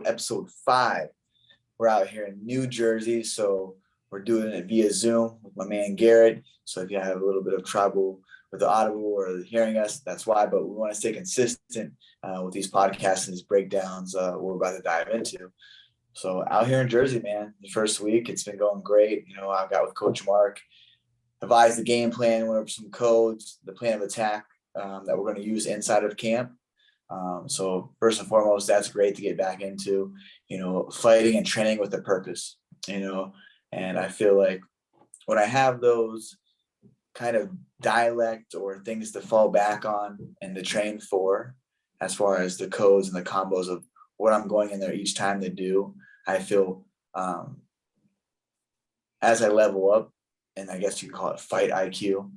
episode 5. We're out here in New Jersey, so we're doing it via Zoom with my man Garret. So if you have a little bit of trouble with the audible or hearing us, that's why. But we want to stay consistent with these podcasts and these breakdowns we're about to dive into. So out here in Jersey, man, the first week, it's been going great. You know, I've got with Coach Mark, devised the game plan, went over some codes, the plan of attack that we're going to use inside of camp. So first and foremost, that's great to get back into, you know, fighting and training with a purpose, you know. And I feel like when I have those kind of dialect or things to fall back on and to train for, as far as the codes and the combos of what I'm going in there each time to do, I feel as I level up, and I guess you can call it fight IQ,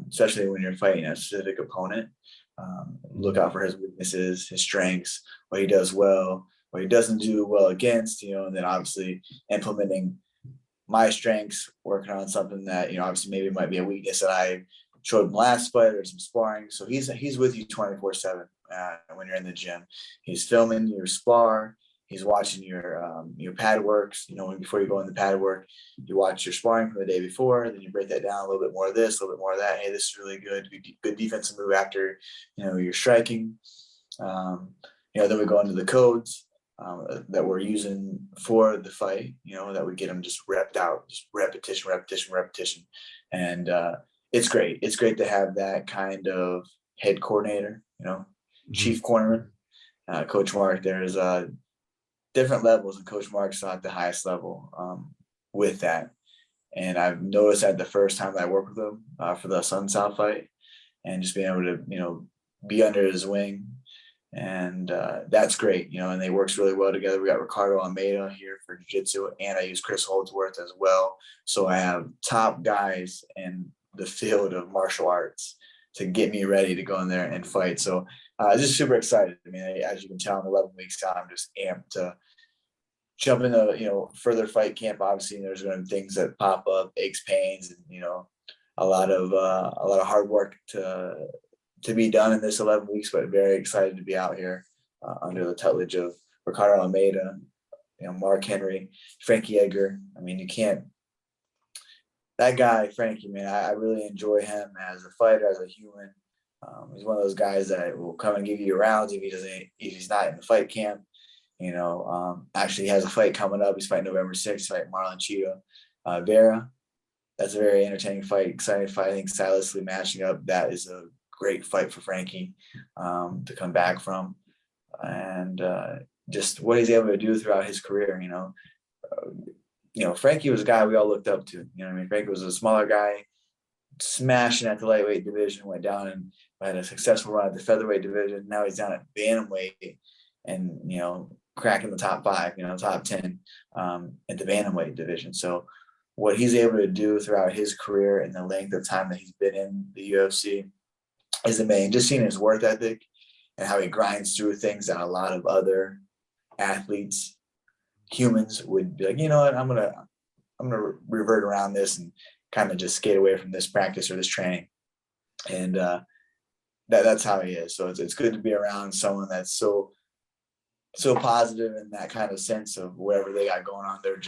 especially when you're fighting a specific opponent, look out for his weaknesses, his strengths, what he does well, what he doesn't do well against, you know, and then obviously implementing my strengths, working on something that, you know, obviously maybe might be a weakness that I showed him last fight or some sparring. So he's with you 24/7 when you're in the gym. He's filming your spar. He's watching your pad works. You know, before you go in the pad work, you watch your sparring from the day before. Then you break that down, a little bit more of this, a little bit more of that. Hey, this is really good. Good defensive move after, you know, you're striking. You know, then we go into the codes that we're using for the fight. You know, that we get them just repped out, just repetition, and it's great. It's great to have that kind of head coordinator. You know, chief cornerman, Coach Mark. There's different levels, and Coach Mark's at the highest level with that. And I've noticed that the first time that I worked with him for the Sun South fight, and just being able to, you know, be under his wing, and that's great, you know. And they works really well together. We got Ricardo Almeida here for jiu-jitsu, and I use Chris Holdsworth as well. So I have top guys in the field of martial arts to get me ready to go in there and fight. So just super excited. I mean, as you can tell, in 11 weeks out, I'm just amped to jump into, you know, further fight camp. Obviously, there's going to be things that pop up, aches, pains, and, you know, a lot of hard work to be done in this 11 weeks, but very excited to be out here under the tutelage of Ricardo Almeida, you know, Mark Henry, Frankie Edgar. I mean, you can't. That guy, Frankie, man, I really enjoy him as a fighter, as a human. He's one of those guys that will come and give you rounds if he's not in the fight camp. You know, actually he has a fight coming up. He's fighting November 6th, fighting Marlon Chito Vera. That's a very entertaining fight, exciting fight. I think stylistically matching up, that is a great fight for Frankie to come back from. And just what he's able to do throughout his career, you know. You know, Frankie was a guy we all looked up to. You know what I mean? Frankie was a smaller guy, smashing at the lightweight division, went down and had a successful run at the featherweight division. Now he's down at bantamweight and, you know, cracking the top 5, you know, top 10 at the bantamweight division. So what he's able to do throughout his career and the length of time that he's been in the UFC is amazing. Just seeing his work ethic and how he grinds through things that a lot of other athletes, humans, would be like, you know what, I'm gonna revert around this and kind of just skate away from this practice or this training. And that's how he is. So it's good to be around someone that's so positive in that kind of sense of whatever they got going on. They're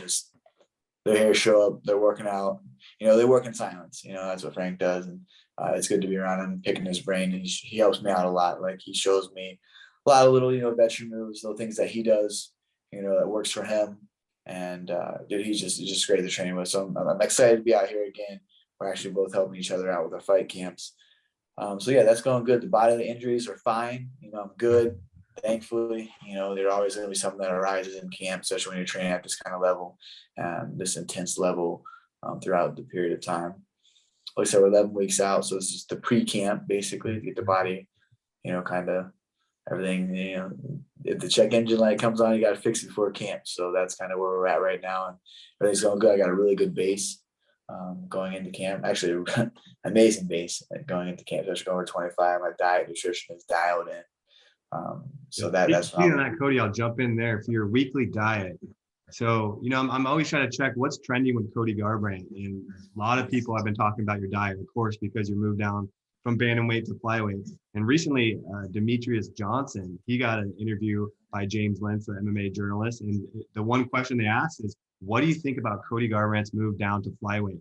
here, show up, they're working out, you know, they work in silence. You know, that's what Frank does. And it's good to be around him, picking his brain. And he helps me out a lot. Like, he shows me a lot of little, you know, veteran moves, little things that he does, you know, that works for him. And dude, he's just great to train with. So I'm excited to be out here again. We're actually both helping each other out with our fight camps. So yeah, that's going good. The bodily injuries are fine. You know, I'm good, thankfully. You know, there's always going to be something that arises in camp, especially when you're training at this kind of level, this intense level throughout the period of time. Like I said, we're 11 weeks out, so it's just the pre-camp, basically, to get the body, you know, kind of everything. You know, if the check engine light comes on, you got to fix it before camp. So that's kind of where we're at right now, and everything's going good. I got a really good base going into camp. Actually, amazing base going into camp. Especially going over 25. My diet, nutrition is dialed in. So that's speaking of that, Cody, I'll jump in there for your weekly diet. So, you know, I'm always trying to check what's trending with Cody Garbrandt. And a lot of people have been talking about your diet, of course, because you moved down from bantamweight to flyweight. And recently, Demetrius Johnson, he got an interview by James Lentz, the MMA journalist. And the one question they asked is, what do you think about Cody Garbrandt's move down to flyweight?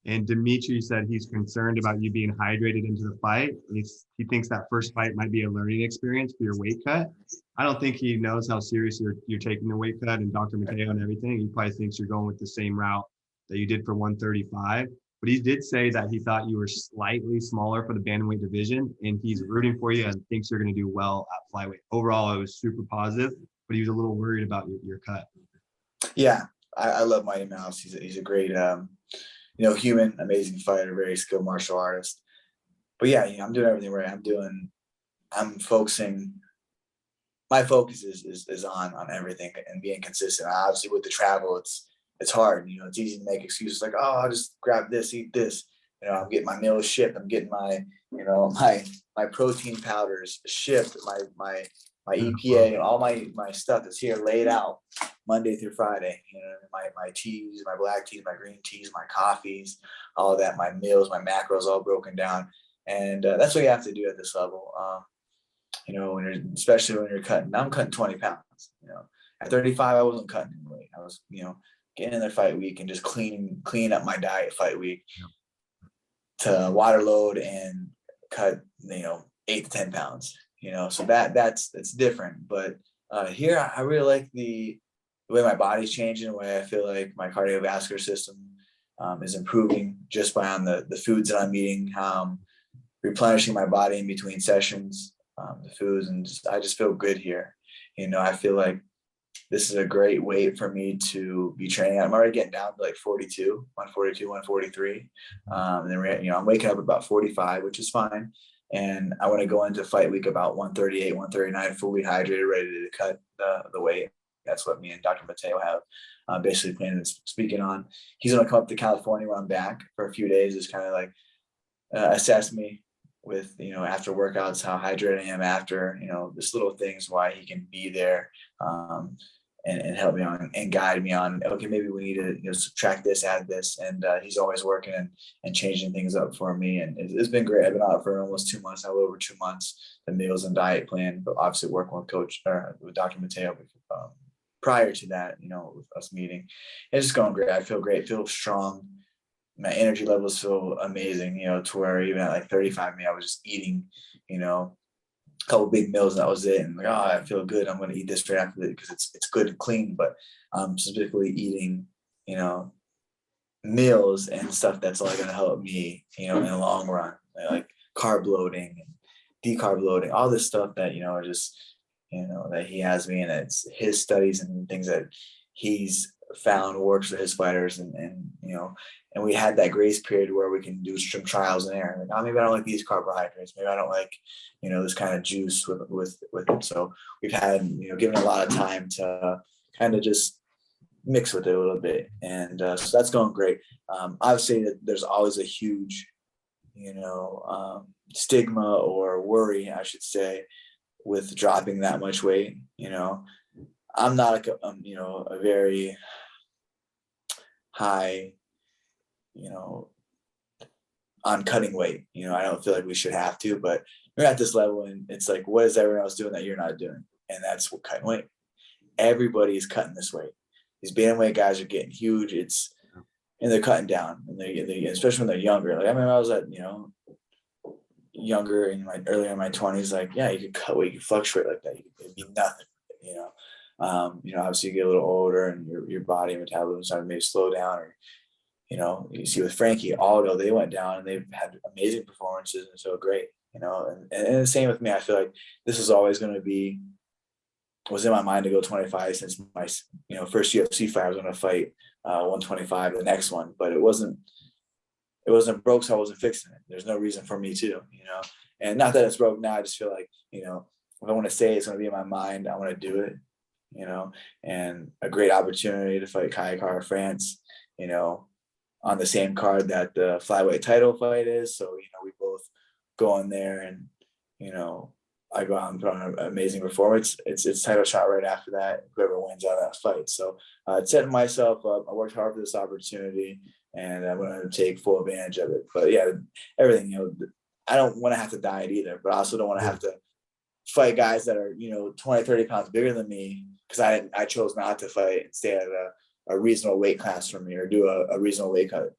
And Dimitri said he's concerned about you being hydrated into the fight. He thinks that first fight might be a learning experience for your weight cut. I don't think he knows how serious you're taking the weight cut and Dr. Mateo and everything. He probably thinks you're going with the same route that you did for 135. But he did say that he thought you were slightly smaller for the bantamweight division, and he's rooting for you and thinks you're going to do well at flyweight. Overall, it was super positive, but he was a little worried about your cut. Yeah, I love Mighty Mouse. He's a great, human, amazing fighter, very skilled martial artist. But yeah, I'm doing everything right. I'm focusing. My focus is on everything and being consistent. Obviously, with the travel, it's hard. It's easy to make excuses like, oh, I'll just grab this, eat this. I'm getting my meals shipped. I'm getting my, my protein powders shipped. My EPA and all my stuff is here laid out Monday through Friday. My teas, my black teas, my green teas, my coffees, all of that, my meals, my macros, all broken down. And that's what you have to do at this level. Especially when you're cutting. I'm cutting 20 pounds. At 35, I wasn't cutting any weight. I was, getting in there fight week and just cleaning up my diet fight week to water load and cut, 8 to 10 pounds. So that's different. But here I really like the way my body's changing, the way I feel like my cardiovascular system is improving just by on the foods that I'm eating, how I'm replenishing my body in between sessions, the foods, and I just feel good here. I feel like this is a great weight for me to be training at. I'm already getting down to like 142, 143. And then I'm waking up about 45, which is fine. And I want to go into fight week about 138, 139, fully hydrated, ready to cut the weight. That's what me and Dr. Mateo have basically planned and speaking on. He's going to come up to California when I'm back for a few days, just kind of like assess me with, after workouts, how hydrated I am after, just little things, why he can be there and help me on and guide me on, okay, maybe we need to, subtract this, add this. And he's always working and changing things up for me. And it's been great. I've been out for almost 2 months, a little over 2 months, the meals and diet plan, but obviously working with Dr. Mateo prior to that, with us meeting. It's just going great. I feel great, feel strong. My energy levels feel amazing, to where even at like 35, I was just eating, a couple big meals and that was it. And like, oh, I feel good. I'm going to eat this straight after it because it's good and clean. But specifically eating, meals and stuff that's only going to help me, in the long run, like carb loading and decarb loading, all this stuff that, are just, that he has me, and it's his studies and things that he's found works for his fighters. And we had that grace period where we can do some trials and error. Like, oh, maybe I don't like these carbohydrates. Maybe I don't like, this kind of juice with it. So we've had, given a lot of time to kind of just mix with it a little bit. And so that's going great. I would say that there's always a huge, stigma or worry, I should say, with dropping that much weight. I'm not a very high, on cutting weight. I don't feel like we should have to, but we're at this level and it's like, what is everyone else doing that you're not doing? And that's what cutting weight. Everybody is cutting this weight. These bantamweight guys are getting huge. And they're cutting down, and they especially when they're younger. Like, I was at, younger earlier in my 20s, like, yeah, you could cut weight, you could fluctuate like that. It'd be nothing, obviously you get a little older and your body metabolism started maybe slow down, or, you see with Frankie, Aldo, they went down and they've had amazing performances and so great, and the same with me. I feel like this is always going to be, was in my mind to go 25 since my, first UFC fight. I was going to fight 125, the next one, but it wasn't broke, so I wasn't fixing it. There's no reason for me to, and not that it's broke now. I just feel like, if I want to say it's going to be in my mind, I want to do it, and a great opportunity to fight Kai Kara France, on the same card that the flyweight title fight is. So, we both go in there and, I go out and put on an amazing performance. It's title shot right after that, whoever wins out of that fight. So setting myself up, I worked hard for this opportunity, and I'm going to take full advantage of it. But yeah, everything, I don't want to have to diet either, but I also don't want to have to fight guys that are, 20, 30 pounds bigger than me, because I chose not to fight and stay at a reasonable weight class for me, or do a reasonable weight cut.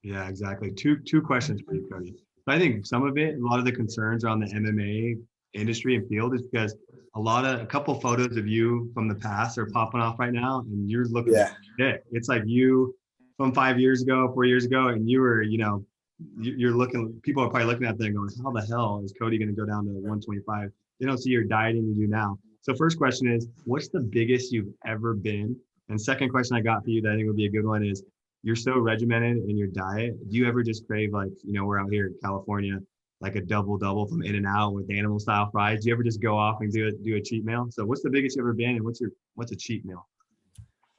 Yeah, exactly. Two questions for you, Cody. So I think some of it, a lot of the concerns around the MMA industry and field is because a couple photos of you from the past are popping off right now, and you're looking thick. It's like you from 5 years ago, 4 years ago, and you were, you're looking. People are probably looking at that and going, "How the hell is Cody going to go down to 125?" They don't see your dieting you do now. So first question is, what's the biggest you've ever been? And second question I got for you that I think would be a good one is, you're so regimented in your diet. Do you ever just crave, like, we're out here in California, like a double from In-N-Out with animal style fries? Do you ever just go off and do a cheat meal? So what's the biggest you ever been, and what's a cheat meal?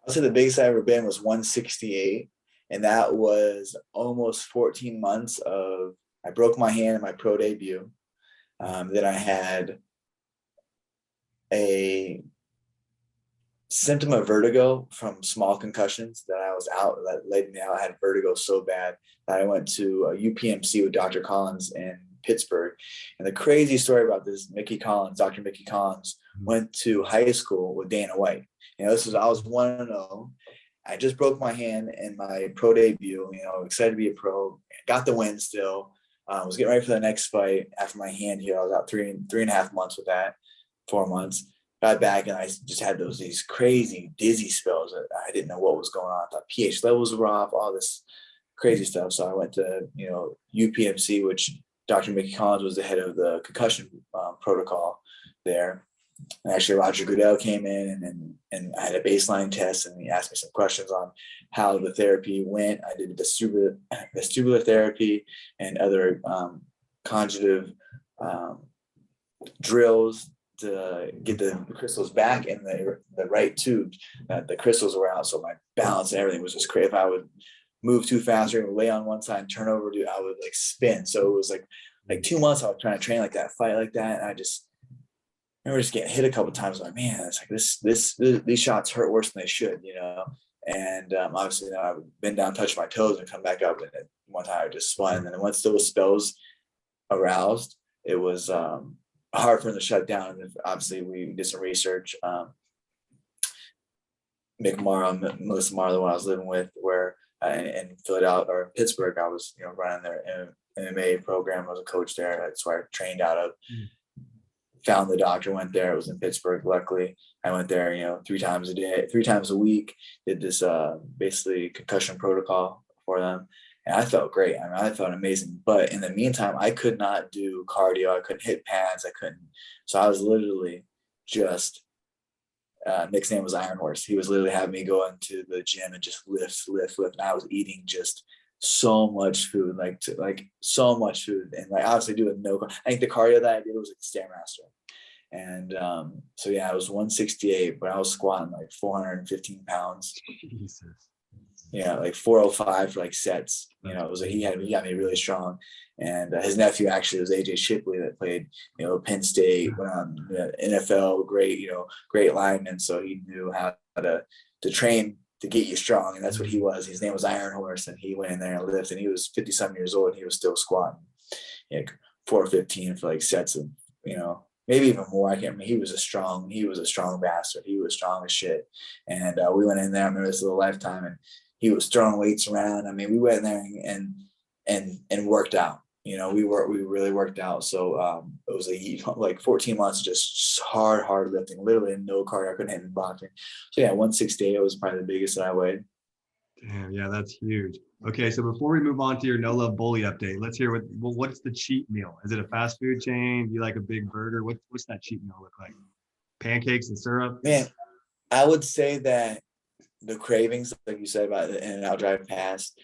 I'll say the biggest I ever been was 168. And that was almost 14 months of, I broke my hand in my pro debut. Then I had a symptom of vertigo from small concussions that I was out, that laid me out. I had vertigo so bad that I went to UPMC with Dr. Collins in Pittsburgh. And the crazy story about this, Dr. Mickey Collins, went to high school with Dana White. I was 1-0. I just broke my hand in my pro debut, excited to be a pro, got the win still. Was getting ready for the next fight after my hand healed. I was out three and a half months with that, 4 months. Got back and I just had these crazy dizzy spells that I didn't know what was going on. I thought pH levels were off, all this crazy stuff. So I went to, UPMC, which Dr. Mickey Collins was the head of the concussion protocol there. And actually Roger Goodell came in and I had a baseline test, and he asked me some questions on how the therapy went. I did vestibular therapy and other conjugative drills to get the crystals back in the right tubes. The crystals were out, so my balance and everything was just crazy. If I would move too fast or lay on one side and turn over, I would like spin. So it was like 2 months I was trying to train like that, fight like that, and I remember just getting hit a couple of times. Like, man, it's like these shots hurt worse than they should, And obviously, I've been down, touched my toes, and come back up. And one time I just spun. And then once those spells aroused, it was hard for them to shut down. And obviously, we did some research. Melissa Marr, the one I was living with, where in Philadelphia or Pittsburgh, I was running their MMA program. I was a coach there. That's where I trained out of. Found the doctor, went there. It was in Pittsburgh. Luckily, I went there, 3 times a week, did this basically concussion protocol for them. And I felt great. I mean, I felt amazing. But in the meantime, I could not do cardio. I couldn't hit pads. I couldn't. So I was literally just, Nick's name was Iron Horse. He was literally having me go into the gym and just lift. And I was eating just so much food, like so much food, and like obviously doing I think the cardio that I did was like Stairmaster. And so yeah, I was 168, but I was squatting like 415 pounds. Jesus. Yeah, like 405 for like sets. It was he got me really strong. And his nephew actually was AJ Shipley that played, Penn State, went on NFL, great lineman. So he knew how to train to get you strong. And that's what he was. His name was Iron Horse, and he went in there and lifted, and he was 50-some years old, and he was still squatting 415 for like sets of, maybe even more. I can't remember. He was a strong bastard. He was strong as shit. And we went in there, I remember this little lifetime, and he was throwing weights around. I mean, we went in there and worked out. We really worked out. So it was like 14 months, just hard lifting, literally no cardio. I couldn't hit in boxing. So yeah, 168 was probably the biggest that I weighed. Damn, yeah, that's huge. Okay, so before we move on to your No Love Bully update, let's hear what's the cheat meal? Is it a fast food chain? Do you like a big burger? What's that cheat meal look like? Pancakes and syrup? Man, I would say that the cravings, like you said about the In-N-Out drive past,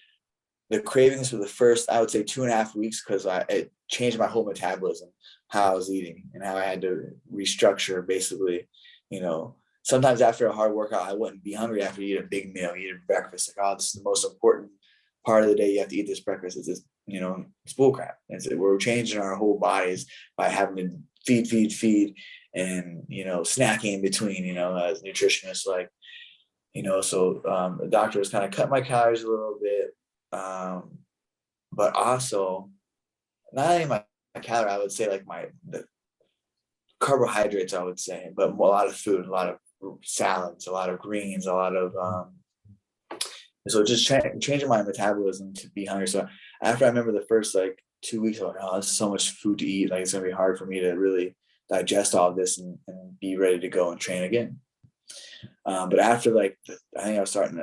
the cravings for the first, I would say 2.5 weeks, because it changed my whole metabolism, how I was eating and how I had to restructure basically. Sometimes after a hard workout, I wouldn't be hungry after you eat a big meal, eat a breakfast. Like, oh, this is the most important part of the day. You have to eat this breakfast. It's just, it's bullcrap. We're changing our whole bodies by having to feed and, snacking in between, as nutritionists, so the doctor was kind of cut my calories a little bit. But also not only my calorie, I would say like the carbohydrates, I would say, but a lot of food, a lot of salads, a lot of greens, a lot of so just changing my metabolism to be hungry. So after I remember the first like 2 weeks, I'm like, oh, there's so much food to eat. Like it's gonna be hard for me to really digest all of this and be ready to go and train again. But after like, I think I was starting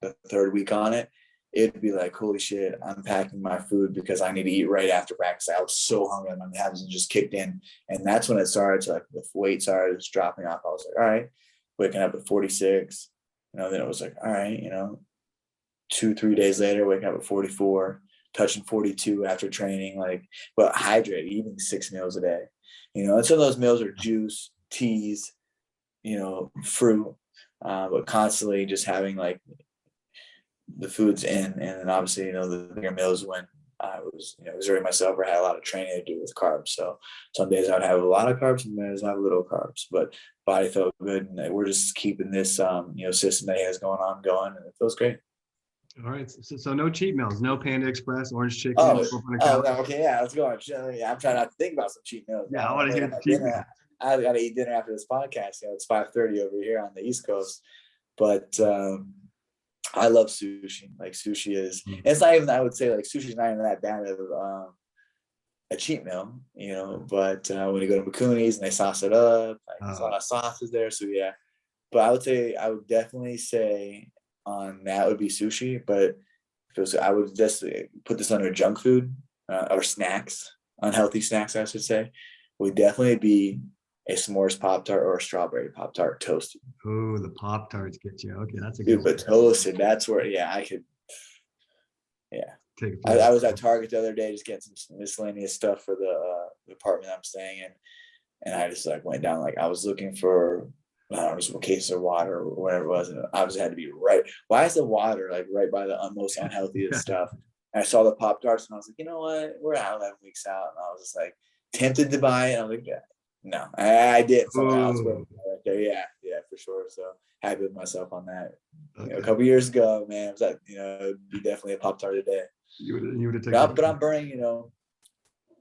the third week on it, it'd be like, holy shit, I'm packing my food because I need to eat right after practice. I was so hungry, my metabolism just kicked in. And that's when it started to like, the weight started just dropping off. I was like, all right, waking up at 46, then it was like, all right, 2-3 days later, waking up at 44, touching 42 after training, like, but hydrate, eating 6 meals a day, and some of those meals are juice, teas, fruit, but constantly just having like the foods in, and then obviously, the bigger meals when I was, exerting myself or had a lot of training to do with carbs. So some days I would have a lot of carbs, some days I have little carbs, but body felt good, and we're just keeping this, system that he has going, and it feels great. All right. So no cheat meals, no Panda Express, orange chicken. Okay, yeah, let's go. Yeah, I'm trying not to think about some cheat meals. Yeah, I want to hear the cheat meal. I got to eat dinner after this podcast. It's 5:30 over here on the East Coast, but I love sushi. Like sushi is, it's not even, I would say like sushi is not even that bad of a cheat meal, but when you go to Makuni's and they sauce it up, like, there's a lot of sauces there. So yeah, but I would definitely say on that would be sushi, but I would just put this under junk food or snacks, unhealthy snacks, I should say, would definitely be a s'mores Pop-Tart or a strawberry Pop-Tart toasted. Oh, the Pop-Tarts get you. Okay, that's a good one. But toasted, that's where, I could, I was at Target the other day just getting some miscellaneous stuff for the apartment I'm staying in, and I just like went down, like I was looking for, I don't know, just a case of water or whatever it was, and obviously had to be right. Why is the water like right by the most unhealthiest stuff? And I saw the Pop-Tarts and I was like, you know what? We're out 11 weeks out, and I was just like tempted to buy it. I was like, no, I did. Someone else right there. Yeah, for sure. So happy with myself on that. Okay. A couple years ago, man, was that it'd be definitely a Pop-Tart a day. You would have taken. But I'm burning,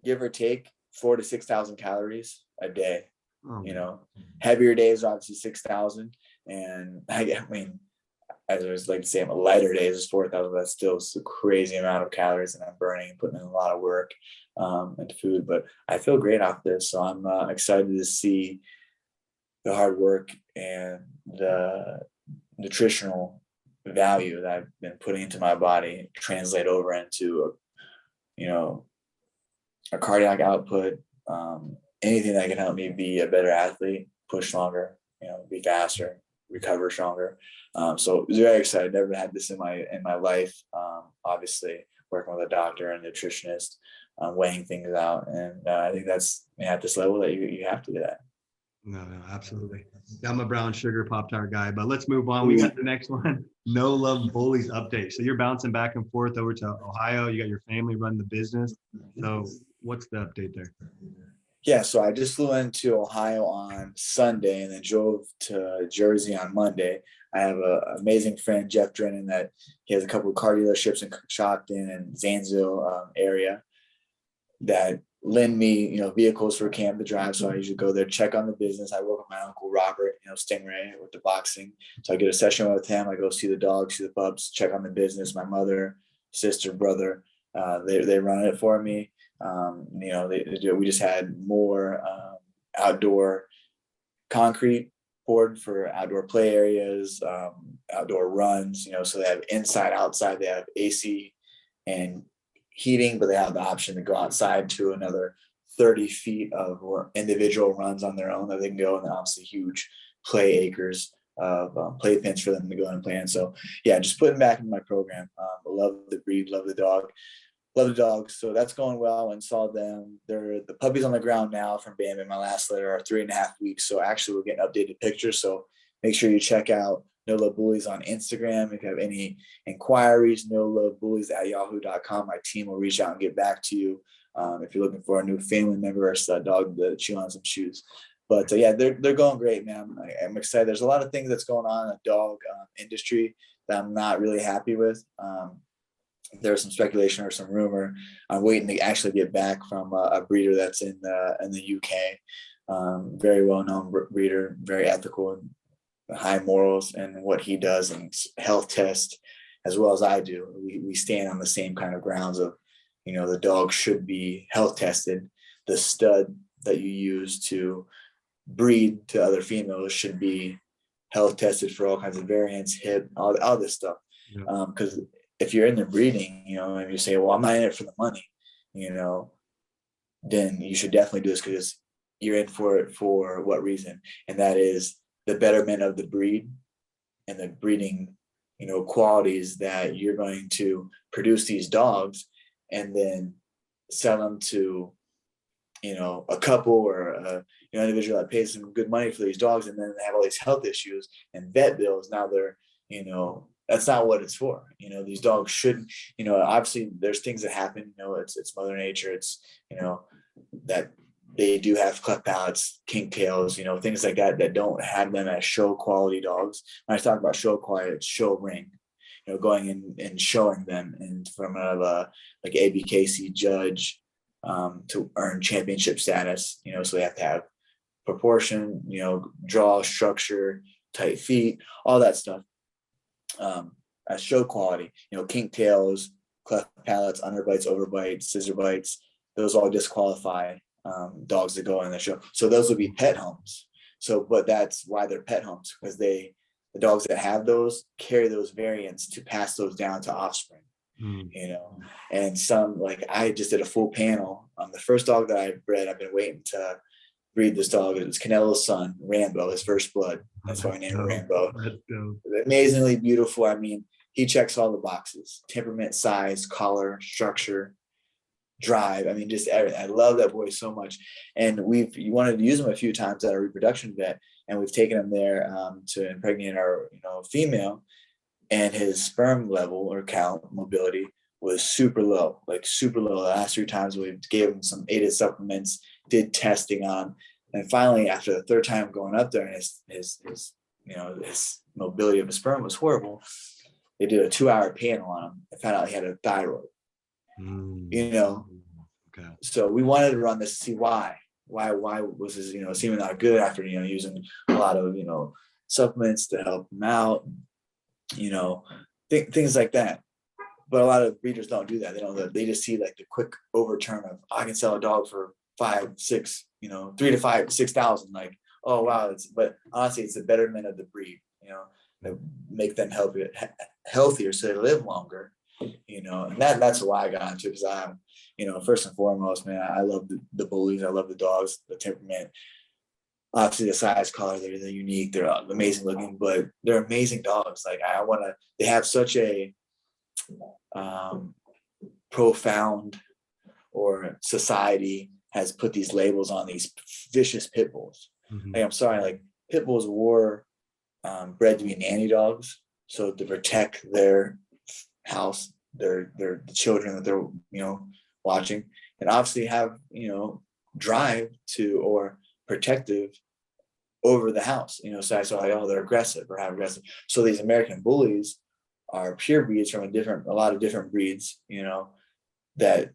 give or take 4,000 to 6,000 calories a day. Heavier days are obviously 6,000, and I mean, as I was like to say, lighter days is 4,000. That's still a crazy amount of calories, and I'm burning, putting in a lot of work into food. But I feel great off this, so I'm excited to see the hard work and the nutritional value that I've been putting into my body translate over into a cardiac output. Anything that can help me be a better athlete, push longer, be faster, recover stronger. So very excited. Never had this in my life. Obviously working with a doctor and nutritionist, weighing things out. And I think that's at this level that you have to do that. No, absolutely. I'm a brown sugar Pop-Tart guy, but let's move on. We got the next one. No Love Bullies update. So you're bouncing back and forth over to Ohio. You got your family run the business. So what's the update there? Yeah, so I just flew into Ohio on Sunday and then drove to Jersey on Monday. I have an amazing friend, Jeff Drennan, that he has a couple of car dealerships in Coshocton and Zanesville area that lend me, vehicles for Cam to drive. So I usually go there, check on the business. I work with my uncle Robert, Stingray with the boxing. So I get a session with him. I go see the dogs, see the pups, check on the business. My mother, sister, brother, they run it for me. We just had more outdoor concrete poured for outdoor play areas, outdoor runs, so they have inside, outside, they have AC and heating, but they have the option to go outside to another 30 feet of individual runs on their own that they can go, and then obviously huge play acres of play pens for them to go and play in. So yeah, just putting back in my program. Love the breed, love the dog. Love the dogs. So that's going well. I installed them. They're the puppies on the ground now from Bam. My last litter are 3.5 weeks. So actually we're getting updated pictures. So make sure you check out No Love Bullies on Instagram. If you have any inquiries, nolovebullies@yahoo.com. My team will reach out and get back to you. If you're looking for a new family member or a dog to chew on some shoes. But yeah, they're going great, man. I'm excited. There's a lot of things that's going on in the dog industry that I'm not really happy with. There's some speculation or some rumor. I'm waiting to actually get back from a breeder that's in the UK very well-known breeder, very ethical, high morals, and what he does and health test as well as I do. We stand on the same kind of grounds of, the dog should be health tested. The stud that you use to breed to other females should be health tested for all kinds of variants, hip, all this stuff. Because if you're in the breeding, and you say, well, I'm not in it for the money, then you should definitely do this because you're in for it for what reason? And that is the betterment of the breed and the breeding, qualities that you're going to produce these dogs and then sell them to, a couple or an individual that pays some good money for these dogs, and then they have all these health issues and vet bills. Now they're, that's not what it's for. These dogs shouldn't, obviously there's things that happen, it's Mother Nature. It's, that they do have cleft palates, kink tails, things like that don't have them as show quality dogs. When I talk about show quality, it's show ring, going in and showing them, and from a like ABKC judge to earn championship status, so they have to have proportion, draw, structure, tight feet, all that stuff. As show quality, kink tails, cleft palates, underbites, overbites, scissor bites, those all disqualify dogs that go in the show. So those would be pet homes. So, but that's why they're pet homes, because the dogs that have those carry those variants to pass those down to offspring. And some, like I just did a full panel on the first dog that I bred. I've been waiting to breed this dog. It's Canelo's son, Rambo, his first blood. That's why I named him Rambo. Amazingly beautiful. I mean, he checks all the boxes: temperament, size, collar, structure, drive. I mean, just everything. I love that boy so much. And you wanted to use him a few times at a reproduction vet, and we've taken him there to impregnate our female, and his sperm level or count mobility was super low, like super low. The last 3 times we gave him some aided supplements, did testing on, and finally after the 3rd time going up there, and his mobility of his sperm was horrible, they did a 2-hour panel on him and found out he had a thyroid. Okay. So we wanted to run this to see why was his seeming not good after using a lot of supplements to help him out, things like that. But a lot of breeders don't do that. They just see like the quick overturn of, I can sell a dog for 5, 6, 3 to 5, 6,000. Like, oh wow, but honestly, it's the betterment of the breed. That make them healthier so they live longer. And that's why I got into it, because I'm, first and foremost, man, I love the bullies. I love the dogs, the temperament. Obviously, the size, color, they're unique. They're amazing looking, but they're amazing dogs. Like they have such a profound, or society has put these labels on these vicious pit bulls. Like, I'm sorry, like pit bulls were bred to be nanny dogs, so to protect their house, the children that they're watching, and obviously have drive to, or protective over the house. So I saw like, oh, they're aggressive or have aggressive. So these American bullies are pure breeds from a lot of different breeds, that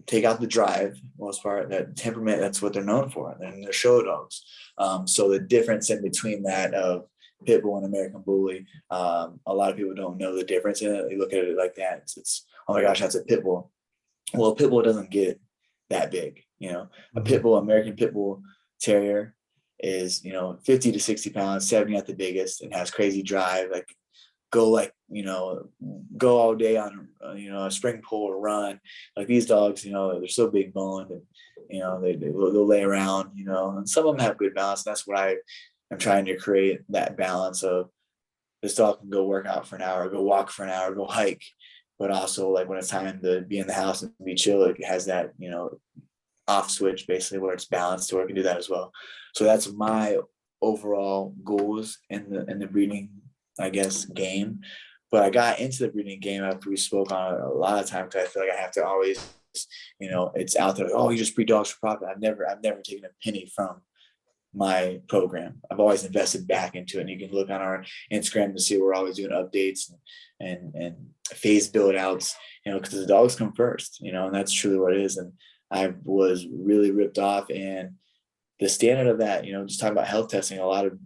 take out the drive, most part, that temperament. That's what they're known for, and they're show dogs. So the difference in between that of pit bull and American bully, a lot of people don't know the difference in it. They look at it like that. It's oh my gosh, that's a pit bull. Well, a pit bull doesn't get that big. A pit bull, American pit bull terrier, is 50 to 60 pounds, 70 at the biggest, and has crazy drive. Like go all day on a spring pull or run. Like these dogs, they're so big boned, and they'll lay around, and some of them have good balance. And that's what I'm trying to create, that balance of this dog can go work out for an hour, go walk for an hour, go hike, but also like when it's time to be in the house and be chill, it has that off switch basically where it's balanced, where it can do that as well. So that's my overall goals in the breeding, I guess, game. But I got into the breeding game after we spoke on it a lot of times, because I feel like I have to always, it's out there. Oh, you just breed dogs for profit. I've never taken a penny from my program. I've always invested back into it. And you can look on our Instagram to see we're always doing updates and phase build outs, because the dogs come first, and that's truly what it is. And I was really ripped off and the standard of that, just talking about health testing, a lot of,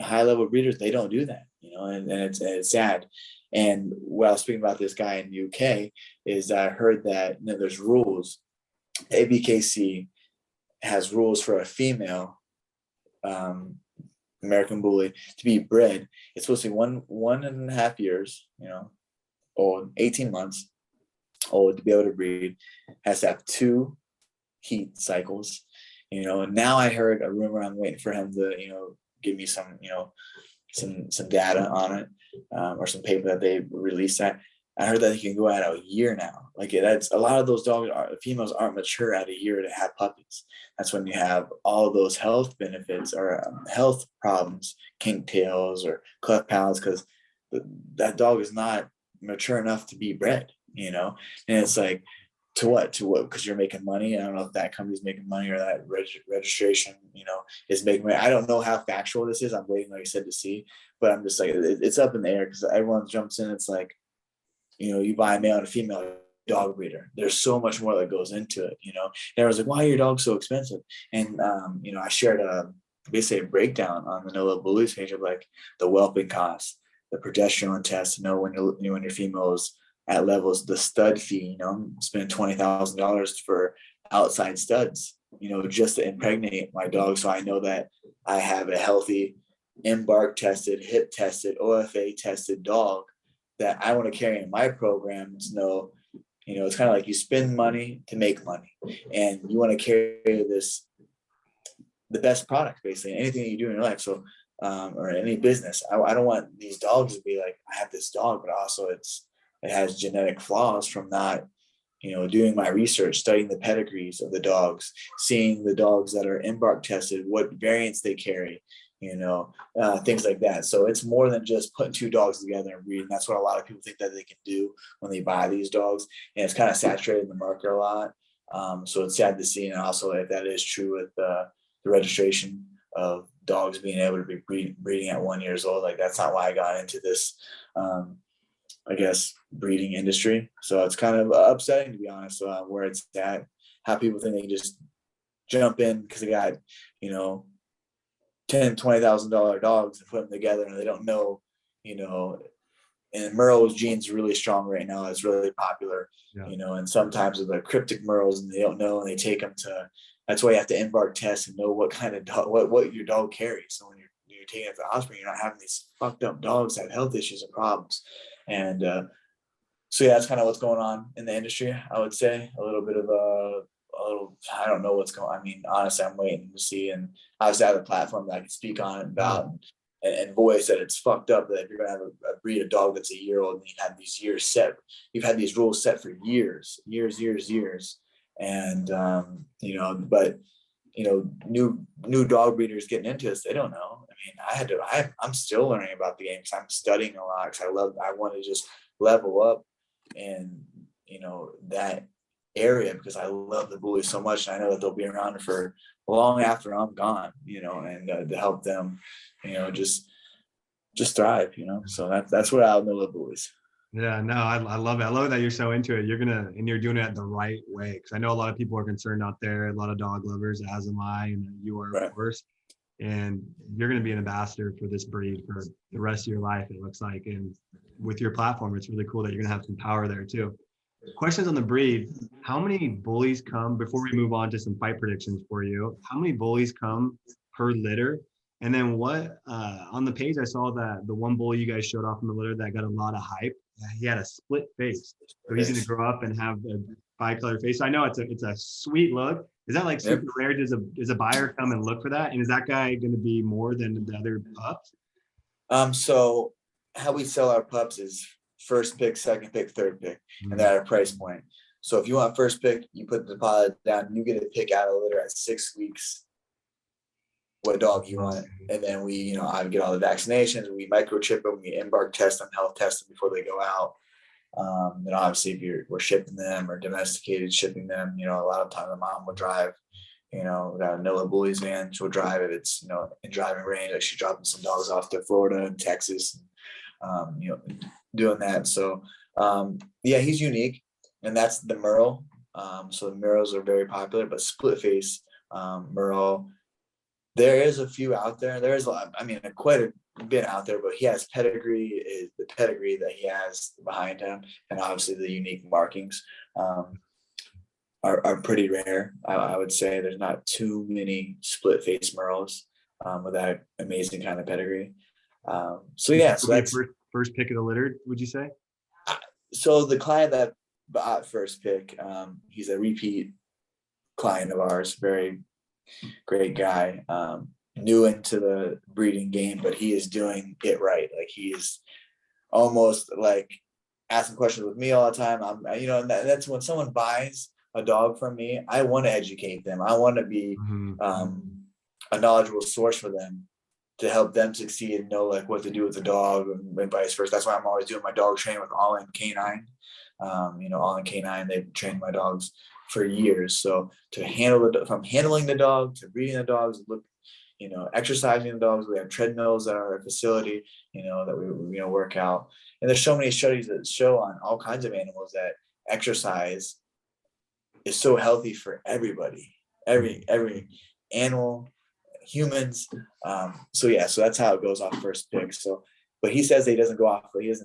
high level breeders, they don't do that, and it's sad. And while I was speaking about this guy in the UK, is I heard that there's rules. ABKC has rules for a female American Bully to be bred. It's supposed to be 1.5 years, old, 18 months old to be able to breed. Has to have 2 heat cycles. And now I heard a rumor. I'm waiting for him to, give me some, some data on it, or some paper that they released. I heard that he can go at a year now. Like that's a lot of those females aren't mature at a year to have puppies. That's when you have all those health benefits or health problems, kink tails or cleft palates, because that dog is not mature enough to be bred. And it's like, to what? Because you're making money. I don't know if that company's making money or that registration, is making money. I don't know how factual this is. I'm waiting, like I said, to see. But I'm just like, it's up in the air because everyone jumps in. It's like, you buy a male and a female dog breeder. There's so much more that goes into it, And everyone's like, why are your dogs so expensive? And, I shared basically a breakdown on the No Love Bullies page of like the whelping costs, the progesterone test to know when your female is at levels, the stud fee, I'm spending $20,000 for outside studs, just to impregnate my dog. So I know that I have a healthy, embark tested, hip tested, OFA tested dog that I want to carry in my program to know, it's kind of like you spend money to make money, and you want to carry the best product, basically, anything that you do in your life. So, or any business, I don't want these dogs to be like, I have this dog, but also it has genetic flaws from not, doing my research, studying the pedigrees of the dogs, seeing the dogs that are embark tested, what variants they carry, things like that. So it's more than just putting 2 dogs together and breeding. That's what a lot of people think that they can do when they buy these dogs. And it's kind of saturated the market a lot. So it's sad to see. And also, if that is true with the registration of dogs being able to be breeding at 1 year old, like that's not why I got into this, I guess, breeding industry. So it's kind of upsetting, to be honest, where it's at, how people think they can just jump in because they got, $10,000-$20,000 dogs and put them together, and they don't know, and Merle's genes are really strong right now. It's really popular, and sometimes with the cryptic Merles, and they don't know, and they take them to, that's why you have to embark test and know what kind of dog, what your dog carries. So when you're taking it to the hospital, you're not having these fucked up dogs that have health issues and problems. And so yeah, that's kind of what's going on in the industry. I would say a little, I don't know what's going on. I mean, honestly, I'm waiting to see, and obviously I have a platform that I can speak on it about and voice that it's fucked up that if you're gonna have a breed of dog that's a year old and you have these years set, you've had these rules set for years, and but new dog breeders getting into this, they don't know. I mean, I'm still learning about the game because I'm studying a lot, because I want to just level up in that area, because I love the bullies so much, and I know that they'll be around for long after I'm gone, and to help them, just thrive, so that's what I'll know the bullies. Yeah, no, I love it. I love that you're so into it. And you're doing it the right way. Because I know a lot of people are concerned out there, a lot of dog lovers, as am I, and you are, of course. And you're going to be an ambassador for this breed for the rest of your life, it looks like. And with your platform, it's really cool that you're going to have some power there too. Questions on the breed. How many bullies come, before we move on to some fight predictions for you, how many bullies come per litter? And then what, on the page, I saw that the one bully you guys showed off in the litter that got a lot of hype, he had a split face. So he's going to grow up and have a bi-color face. So I know it's a sweet look. Is that like super rare? Does a buyer come and look for that? And is that guy going to be more than the other pups? So how we sell our pups is first pick, second pick, third pick, and they're at a price point. So if you want first pick, you put the deposit down, you get a pick out of the litter at 6 weeks what dog you want. And then we, I get all the vaccinations, we microchip them, we embark test them, health test them before they go out. Then obviously if we're shipping them or domesticated shipping them, a lot of time the mom will drive, we got a No Love Bullies van, she'll drive it. It's, in driving range, like she's dropping some dogs off to Florida and Texas, doing that. So, yeah, he's unique, and that's the Merle. So the Merles are very popular, but split face Merle. There is a few out there. There is, I mean, quite a bit out there, but he has pedigree, is the pedigree that he has behind him, and obviously the unique markings are pretty rare. I would say there's not too many split face Merles with that amazing kind of pedigree. So yeah, so that's first pick of the litter, would you say? So the client that bought first pick, he's a repeat client of ours, very great guy, new into the breeding game, but he is doing it right. Like, he is almost like asking questions with me all the time. And that's when someone buys a dog from me, I want to educate them. I want to be a knowledgeable source for them to help them succeed and know like what to do with the dog and vice versa. That's why I'm always doing my dog training with All In Canine. All In Canine, they've trained my dogs for years. So from handling the dog to breeding the dogs, exercising the dogs. We have treadmills at our facility, that we work out. And there's so many studies that show on all kinds of animals that exercise is so healthy for everybody, every animal, humans. So that's how it goes off first pick. So, but he says that he doesn't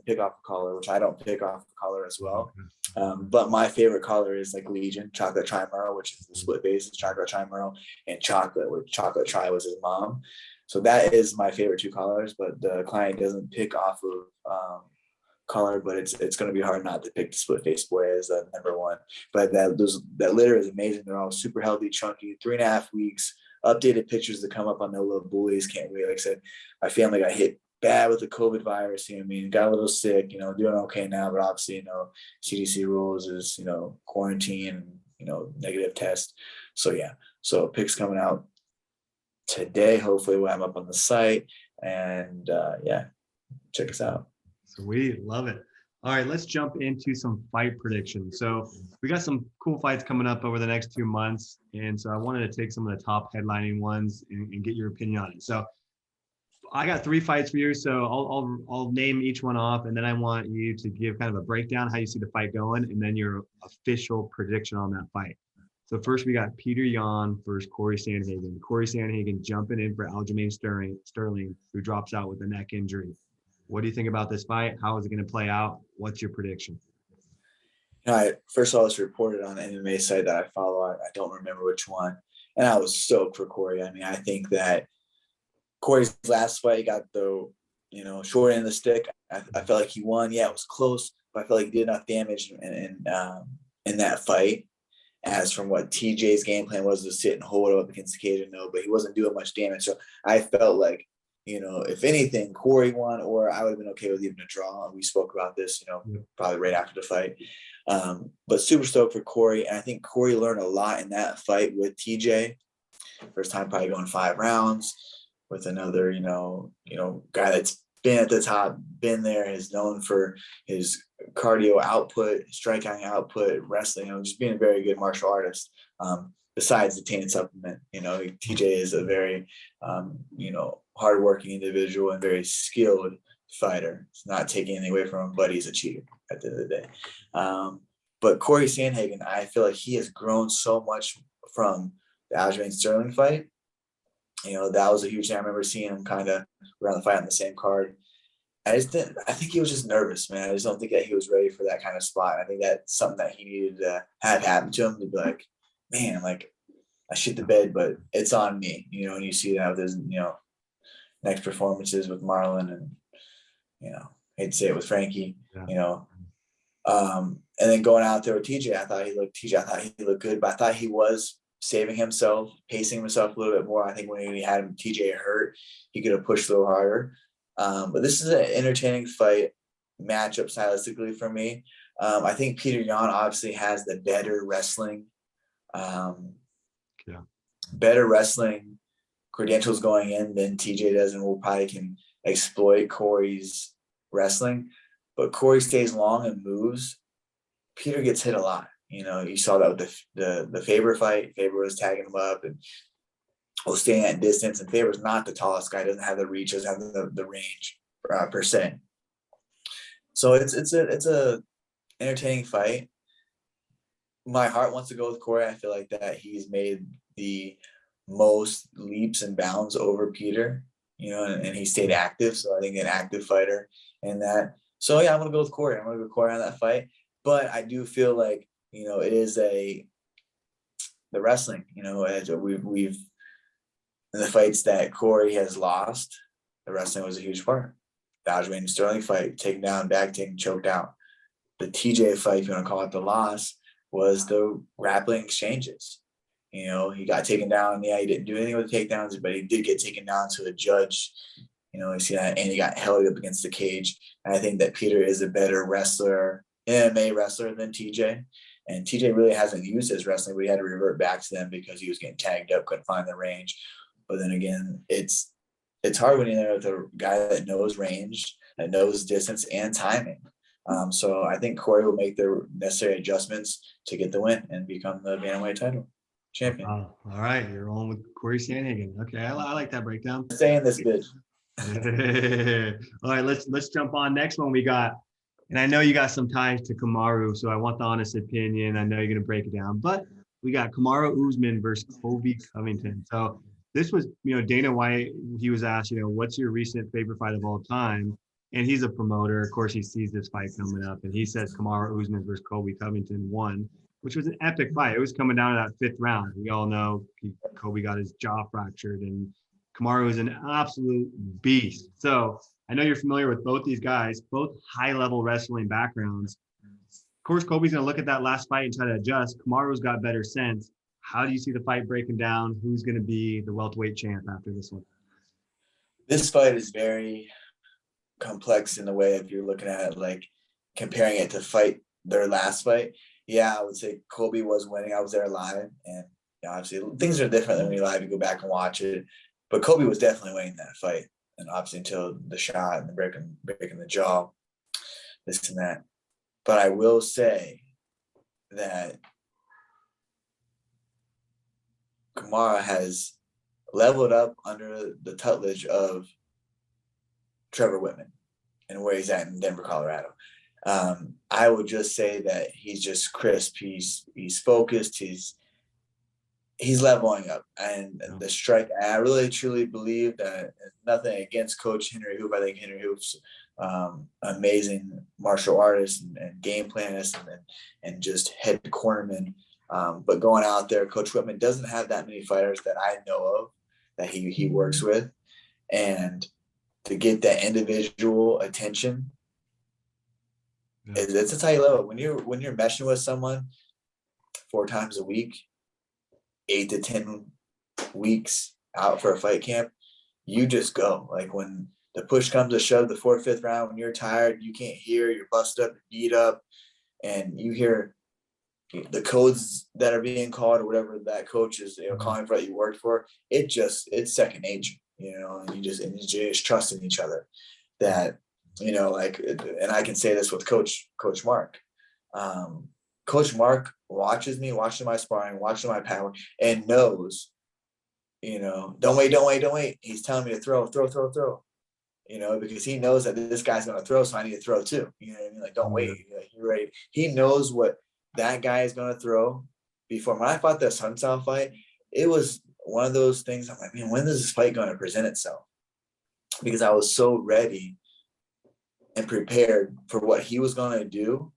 pick off a collar, which I don't pick off a collar as well. But my favorite collar is like Legion, Chocolate Tri-Merle, which is the split face, Chocolate Tri-Merle, and Chocolate, which Chocolate Tri was his mom. So that is my favorite two collars, but the client doesn't pick off of color, but it's going to be hard not to pick the split face boy as the number one. But that litter is amazing. They're all super healthy, chunky, 3.5 weeks, updated pictures that come up on No Love Bullies. Can't wait. Like I said, my family got hit bad with the COVID virus. Got a little sick, doing okay now, but obviously, CDC rules is, quarantine, negative test. So yeah, so pics coming out today. Hopefully we'll have up on the site, and check us out. Sweet, love it. All right, let's jump into some fight predictions. So we got some cool fights coming up over the next 2 months, and so I wanted to take some of the top headlining ones and get your opinion on it. So I got 3 fights for you, so I'll name each one off, and then I want you to give kind of a breakdown how you see the fight going, and then your official prediction on that fight. So first we got Peter Yan versus Corey Sandhagen. Corey Sandhagen jumping in for Aljamain Sterling, who drops out with a neck injury. What do you think about this fight? How is it going to play out? What's your prediction? First of all, it's reported on an MMA site that I follow. I don't remember which one. And I was stoked for Corey. I mean, I think that Corey's last fight got the, short end of the stick. I felt like he won. Yeah, it was close, but I felt like he did enough damage in that fight. As from what TJ's game plan was to sit and hold up against the cage, but he wasn't doing much damage. So I felt like, if anything, Corey won, or I would have been okay with even a draw. We spoke about this, probably right after the fight. But super stoked for Corey. And I think Corey learned a lot in that fight with TJ. First time probably going 5 rounds with another, guy that's been at the top, been there, is known for his cardio output, striking output, wrestling, just being a very good martial artist. Besides the tainted supplement, TJ is a very, hardworking individual and very skilled fighter. It's not taking anything away from him, but he's a cheater at the end of the day. But Corey Sandhagen, I feel like he has grown so much from the Aljamain Sterling fight. That was a huge thing. I remember seeing him kind of around the fight on the same card. I think he was just nervous, man. I just don't think that he was ready for that kind of spot. I think that's something that he needed to have happen to him, to be like, man, like, I shit the bed, but it's on me, and you see that with his, next performances with Marlon and, hate to say it with Frankie, and then going out there with TJ, I thought he looked good, but I thought he was saving himself, pacing himself a little bit more. I think when he had TJ hurt, he could have pushed a little harder. But this is an entertaining fight matchup stylistically for me. I think Peter Yan obviously has the better wrestling credentials going in than TJ does, and will probably can exploit Corey's wrestling. But Corey stays long and moves. Peter gets hit a lot. You saw that with the Faber fight. Faber was tagging him up and was staying at distance, and Faber's not the tallest guy, doesn't have the reach, doesn't have the range per se. So it's a entertaining fight. my heart wants to go with Corey. I feel like that he's made the most leaps and bounds over Peter, and he stayed active. So I think an active fighter in that. So yeah, I'm gonna go with Corey. I'm gonna go with Corey on that fight. But I do feel like, it is the wrestling, as we've in the fights that Corey has lost, the wrestling was a huge part. The Aljamain Sterling fight, taken down, back taken, choked out. The TJ fight, if you want to call it the loss, was the grappling exchanges. He got taken down. Yeah, he didn't do anything with the takedowns, but he did get taken down to a judge. You see that, and he got held up against the cage. And I think that Peter is a better wrestler, MMA wrestler than TJ. And TJ really hasn't used his wrestling, but he had to revert back to them because he was getting tagged up, couldn't find the range. But then again, it's hard when you're there with a guy that knows range, that knows distance and timing. So I think Corey will make the necessary adjustments to get the win and become the bantamweight title champion. All right, you're on with Corey Sandhagen. Okay, I like that breakdown. Saying this bitch. All right, let's jump on. Next one we got, and I know you got some ties to Kamaru, so I want the honest opinion. I know you're gonna break it down, but we got Kamaru Usman versus Colby Covington. So this was, Dana White, he was asked, what's your recent favorite fight of all time? And he's a promoter. Of course, he sees this fight coming up, and he says Kamaru Usman versus Colby Covington won, which was an epic fight. It was coming down to that 5th round. We all know Colby got his jaw fractured, and Kamaru is an absolute beast. So I know you're familiar with both these guys, both high-level wrestling backgrounds. Of course, Colby's going to look at that last fight and try to adjust. Kamaru's got better sense. How do you see the fight breaking down? Who's going to be the welterweight champ after this one? This fight is very complex in the way if you're looking at it, like comparing it to their last fight. Yeah, I would say Colby was winning. I was there live, and obviously things are different than when you're live. You go back and watch it, but Colby was definitely winning that fight, and obviously until the shot and the breaking the jaw, this and that. But I will say that Kamaru has leveled up under the tutelage of Trevor Whitman and where he's at in Denver, Colorado. I would just say that he's just crisp. He's focused. He's leveling up, and the strike. I really truly believe that. Nothing against Coach Henry Hoof. I think Henry Hoof's amazing martial artist and game planist and just head cornerman. But going out there, Coach Whitman doesn't have that many fighters that I know of that he works with, and to get that individual attention, it's a high level. When you're meshing with someone 4 times a week, 8 to 10 weeks out for a fight camp, you just go. Like when the push comes to shove, the 4th, 5th round, when you're tired, you can't hear, you're busted up, beat up, and you hear the codes that are being called or whatever that coach is calling for that you worked for. It's second nature, and you just trust in each other. That and I can say this with Coach Mark. Coach Mark watches me, watches my sparring, watches my power, and knows, don't wait. He's telling me to throw, because he knows that this guy's going to throw, so I need to throw too. You know what I mean? Like, don't wait. You're ready. He knows what that guy is going to throw. Before, when I fought the Sunstyle fight, it was one of those things. I'm like, man, when is this fight going to present itself? Because I was so ready and prepared for what he was going to do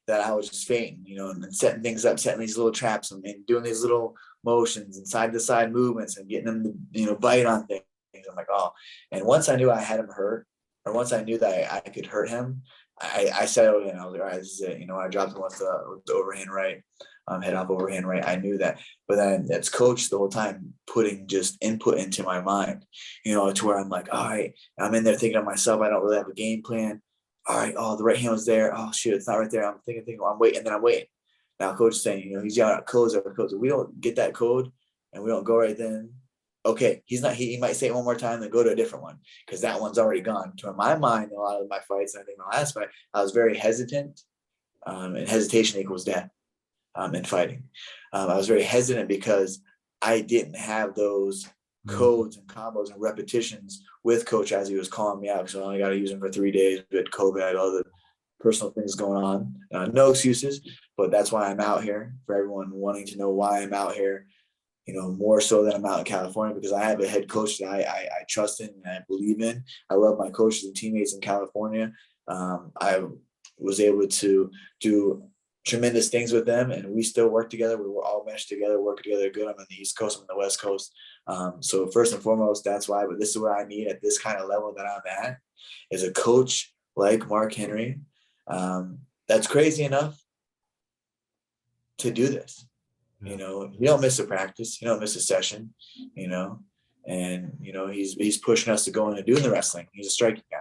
that I was just fainting, and setting things up, setting these little traps and doing these little motions and side to side movements and getting him to, bite on things. I'm like, oh. And once I knew I had him hurt, or once I knew that I could hurt him, I settled in. I was like, all right, this is it. I dropped him with the overhand right, head off overhand right. I knew that. But then that's Coach the whole time putting just input into my mind, to where I'm like, all right, I'm in there thinking of myself. I don't really have a game plan. All right, oh, the right hand was there. Oh, shoot, it's not right there. I'm thinking, I'm waiting, and then I'm waiting. Now Coach is saying, he's yelling out codes over codes. If we don't get that code and we don't go right then, okay, he might say it one more time, then go to a different one, because that one's already gone. To my mind, in a lot of my fights, I think my last fight, I was very hesitant, and hesitation equals death in fighting. I was very hesitant because I didn't have those codes and combos and repetitions with Coach as he was calling me out, because I only got to use them for 3 days with COVID, all the personal things going on. No excuses, but that's why I'm out here, for everyone wanting to know why I'm out here, more so than I'm out in California, because I have a head coach that I trust in and I believe in. I love my coaches and teammates in California. I was able to do tremendous things with them, and we still work together. We were all meshed together, working together good. I'm on the East Coast, I'm on the West Coast. So first and foremost, that's why, but this is what I need at this kind of level that I'm at, is a coach like Mark Henry, that's crazy enough to do this. You don't miss a practice, you don't miss a session, and he's pushing us to go in and doing the wrestling. He's a striking guy.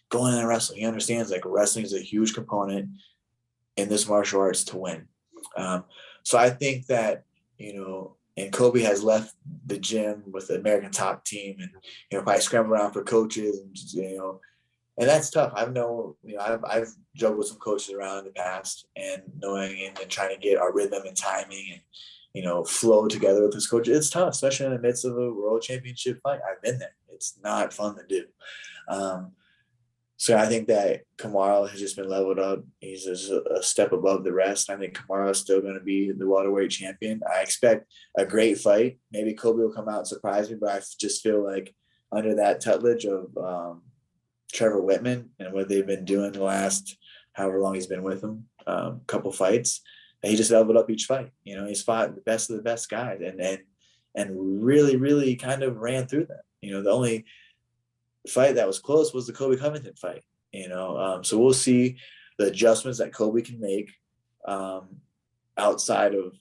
Going in and wrestling, he understands like wrestling is a huge component in this martial arts to win. So I think that, and Kobe has left the gym with the American top team, and probably scramble around for coaches, and that's tough. I've juggled with some coaches around in the past, and knowing and trying to get our rhythm and timing and flow together with this coach. It's tough, especially in the midst of a world championship fight. I've been there. It's not fun to do. So I think that Kamaru has just been leveled up. He's a step above the rest. I think Kamaru is still going to be the welterweight champion. I expect a great fight. Maybe Kobe will come out and surprise me, but I just feel like under that tutelage of Trevor Whitman and what they've been doing the last however long he's been with him, couple fights, he just leveled up each fight. He's fought the best of the best guys and really, really kind of ran through them. The only fight that was close was the Kobe Covington fight, so we'll see the adjustments that Kobe can make outside of,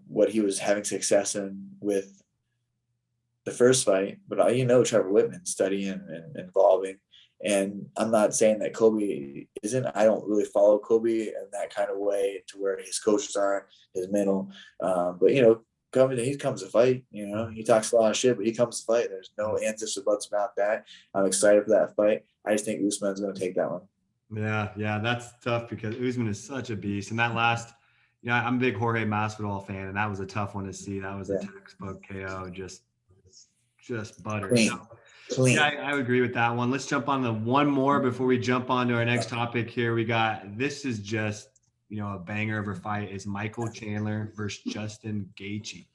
what he was having success in with the first fight. But Trevor Whitman studying and evolving. And I'm not saying that Kobe isn't. I don't really follow Kobe in that kind of way to where his coaches are, his mental. But he comes to fight. He talks a lot of shit, but he comes to fight. There's no ands or buts about that. I'm excited for that fight. I just think Usman's going to take that one. Yeah, that's tough because Usman is such a beast. And that last, I'm a big Jorge Masvidal fan, and that was a tough one to see. That was a textbook KO, just butter. Clean. Yeah, I would agree with that one. Let's jump on the one more before we jump on to our next topic here. This is just, a banger of a fight, is Michael Chandler versus Justin Gaichi.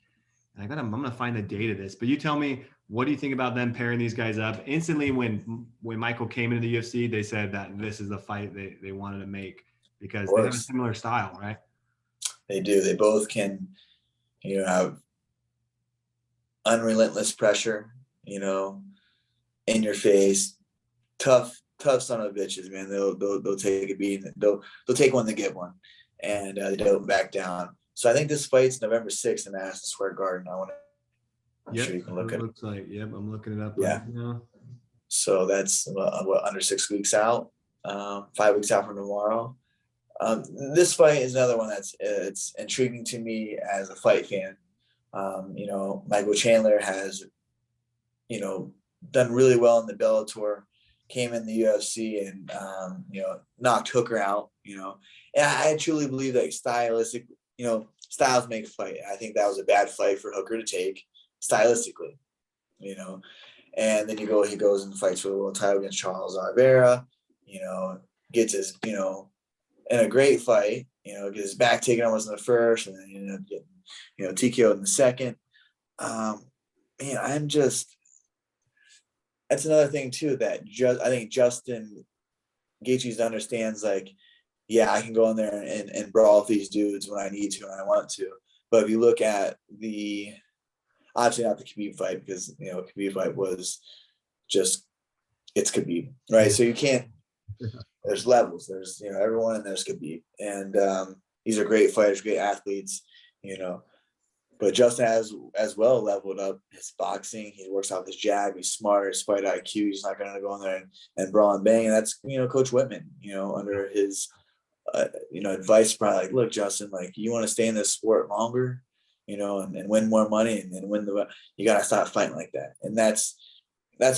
And I'm going to find the date of this, but you tell me, what do you think about them pairing these guys up? Instantly, when Michael came into the UFC, they said that this is the fight they wanted to make because they have a similar style, right? They do. They both can, have unrelentless pressure, in your face, tough son of bitches, man. They'll take a beating. They'll take one to get one, and they don't back down. So I think this fight's November 6th in Madison Square Garden. I'm sure you can look at it. Looks like, I'm looking it up right now. So that's under 6 weeks out, 5 weeks out from tomorrow. This fight is another one it's intriguing to me as a fight fan. Michael Chandler has, done really well in the Bellator, came in the UFC and, knocked Hooker out, and I truly believe that styles make a fight. I think that was a bad fight for Hooker to take stylistically, and then he goes and fights for the world title against Charles Oliveira, gets his, in a great fight, gets his back taken almost in the first, and then he ended up getting, TKO'd in the second. That's another thing too, that I think Justin Gaethje understands, like, yeah, I can go in there and brawl with these dudes when I need to and I want to. But if you look at obviously not the Khabib fight, because, Khabib fight was just, it's Khabib, right? So you can't, there's levels, there's, everyone in there's Khabib. And these are great fighters, great athletes, but Justin has as well leveled up his boxing. He works off his jab. He's smart, his fight IQ. He's not going to go in there and brawl and bang. And that's, Coach Whitman, under his, advice, probably like, look, Justin, like, you want to stay in this sport longer, and win more money and win you got to stop fighting like that. And that's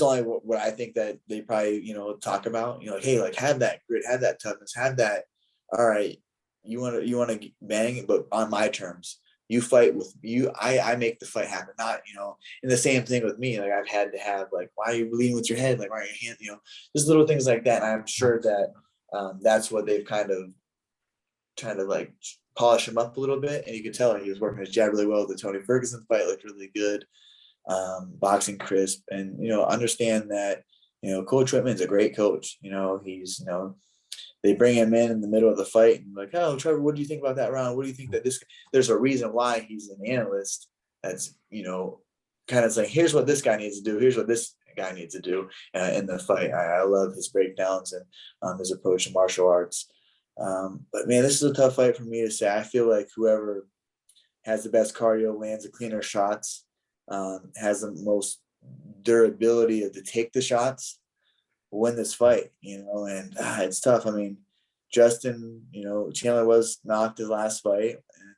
only what I think that they probably, talk about, hey, like, have that grit, have that toughness, have that, all right, you want to bang, but on my terms. You fight with you. I make the fight happen. Not, and the same thing with me. Like, I've had to have, like, why are you leading with your head? Like, why are your hand? Just little things like that. And I'm sure that that's what they've kind of trying to like polish him up a little bit, and you could tell he was working his jab really well. The Tony Ferguson fight looked really good, boxing crisp, and understand that Coach Whitman's a great coach. He's they bring him in the middle of the fight and like, oh, Trevor, what do you think about that round? What do you think that this? There's a reason why he's an analyst. That's kind of saying, here's what this guy needs to do. Here's what this guy needs to do in the fight. I love his breakdowns and his approach to martial arts. But man, this is a tough fight for me to say. I feel like whoever has the best cardio, lands the cleaner shots, has the most durability to take the shots, will win this fight. And it's tough. I mean, Justin, Chandler was knocked his last fight, and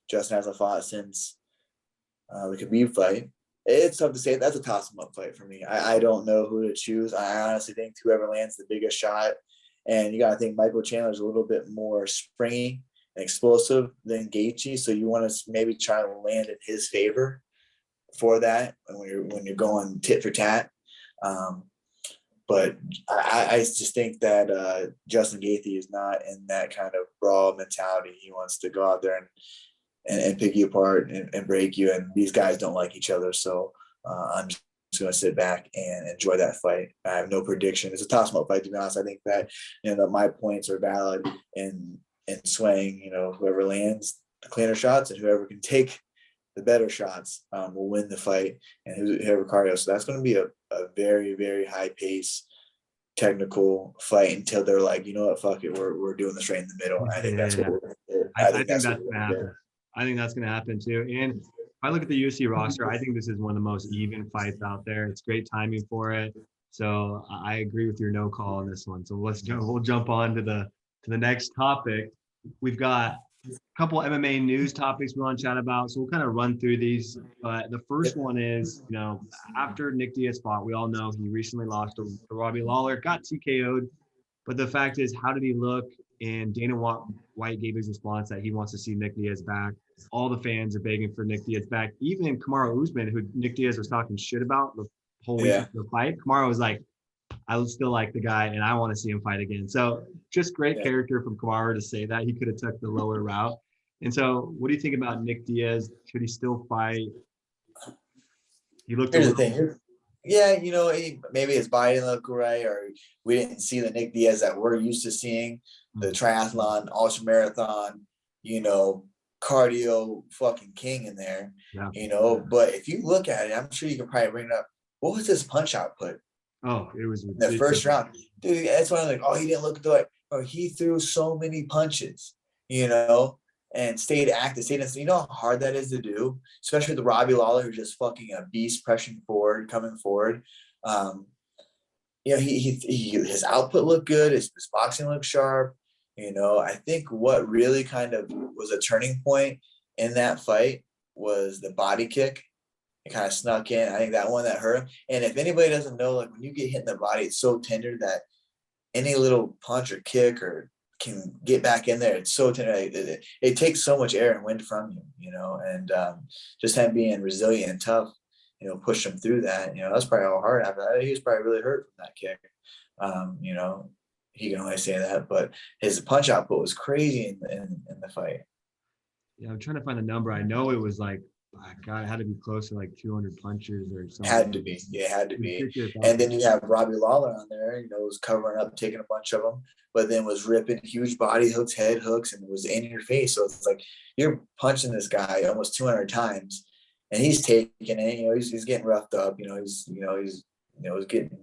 Justin hasn't fought since the Khabib fight. It's tough to say. That's a toss-em-up fight for me. I don't know who to choose. I honestly think whoever lands the biggest shot, and you got to think Michael Chandler's a little bit more springy and explosive than Gaichi, so you want to maybe try to land in his favor for that when you're going tit for tat. But I just think that Justin Gaethje is not in that kind of brawl mentality. He wants to go out there and pick you apart and break you. And these guys don't like each other. So I'm just going to sit back and enjoy that fight. I have no prediction. It's a toss-up fight, to be honest. I think that, that my points are valid in swaying, whoever lands the cleaner shots and whoever can take the better shots will win the fight, and whoever cardio. So that's going to be a very, very high pace technical fight until they're like, you know what, fuck it, we're doing this right in the middle. And I think that's what I think that's going to happen. I think that's going to happen too. And if I look at the UFC roster, I think this is one of the most even fights out there. It's great timing for it. So I agree with your no call on this one. So we'll jump on to the next topic. We've got a couple MMA news topics we want to chat about. So we'll kind of run through these. But the first one is, after Nick Diaz fought, we all know he recently lost to Robbie Lawler, got TKO'd. But the fact is, how did he look? And Dana White gave his response that he wants to see Nick Diaz back. All the fans are begging for Nick Diaz back. Even Kamaru Usman, who Nick Diaz was talking shit about the whole week of the fight, Kamaru was like, I still like the guy and I want to see him fight again. So just great character from Kamaru to say that. He could have took the lower route. And so what do you think about Nick Diaz? Should he still fight? He looked Here's the thing. Yeah, maybe his body didn't look right, or we didn't see the Nick Diaz that we're used to seeing, the triathlon, ultra marathon, cardio fucking king in there, But if you look at it, I'm sure you can probably bring it up. What was his punch output? Oh, it was in the first round, dude. That's why I'm like, oh, he didn't look good. Or he threw so many punches, and stayed active. You know how hard that is to do, especially the Robbie Lawler, who's just fucking a beast, coming forward. His output looked good. His boxing looked sharp. I think what really kind of was a turning point in that fight was the body kick. It kind of snuck in. I think that one that hurt him. And if anybody doesn't know, like when you get hit in the body, it's so tender that any little punch or kick or can get back in there. It's so tender. It takes so much air and wind from you, and just him being resilient and tough, pushed him through that. That's probably all hard after that. He was probably really hurt from that kick. He can only say that, but his punch output was crazy in the fight. Yeah, I'm trying to find the number. I know it was like, God, it had to be close to like 200 punches or something. Had to be. Yeah, had to be. And then you have Robbie Lawler on there, was covering up, taking a bunch of them, but then was ripping huge body hooks, head hooks, and was in your face. So it's like you're punching this guy almost 200 times, and he's taking it. He's getting roughed up. He's getting.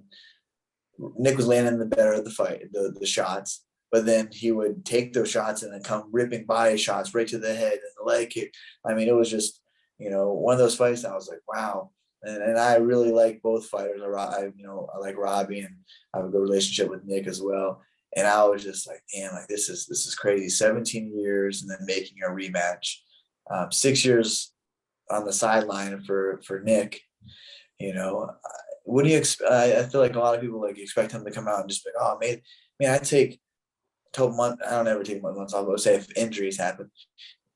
Nick was landing the better of the fight, the shots, but then he would take those shots and then come ripping body shots right to the head and the leg kick. I mean, it was just. One of those fights that I was like, wow. And I really like both fighters. I like Robbie, and I have a good relationship with Nick as well. And I was just like, damn, like this is crazy. 17 years and then making a rematch. 6 years on the sideline for Nick. What do you expect? I feel like a lot of people expect him to come out and just be like, oh, man, I take a couple months. I don't ever take months off. But say if injuries happen.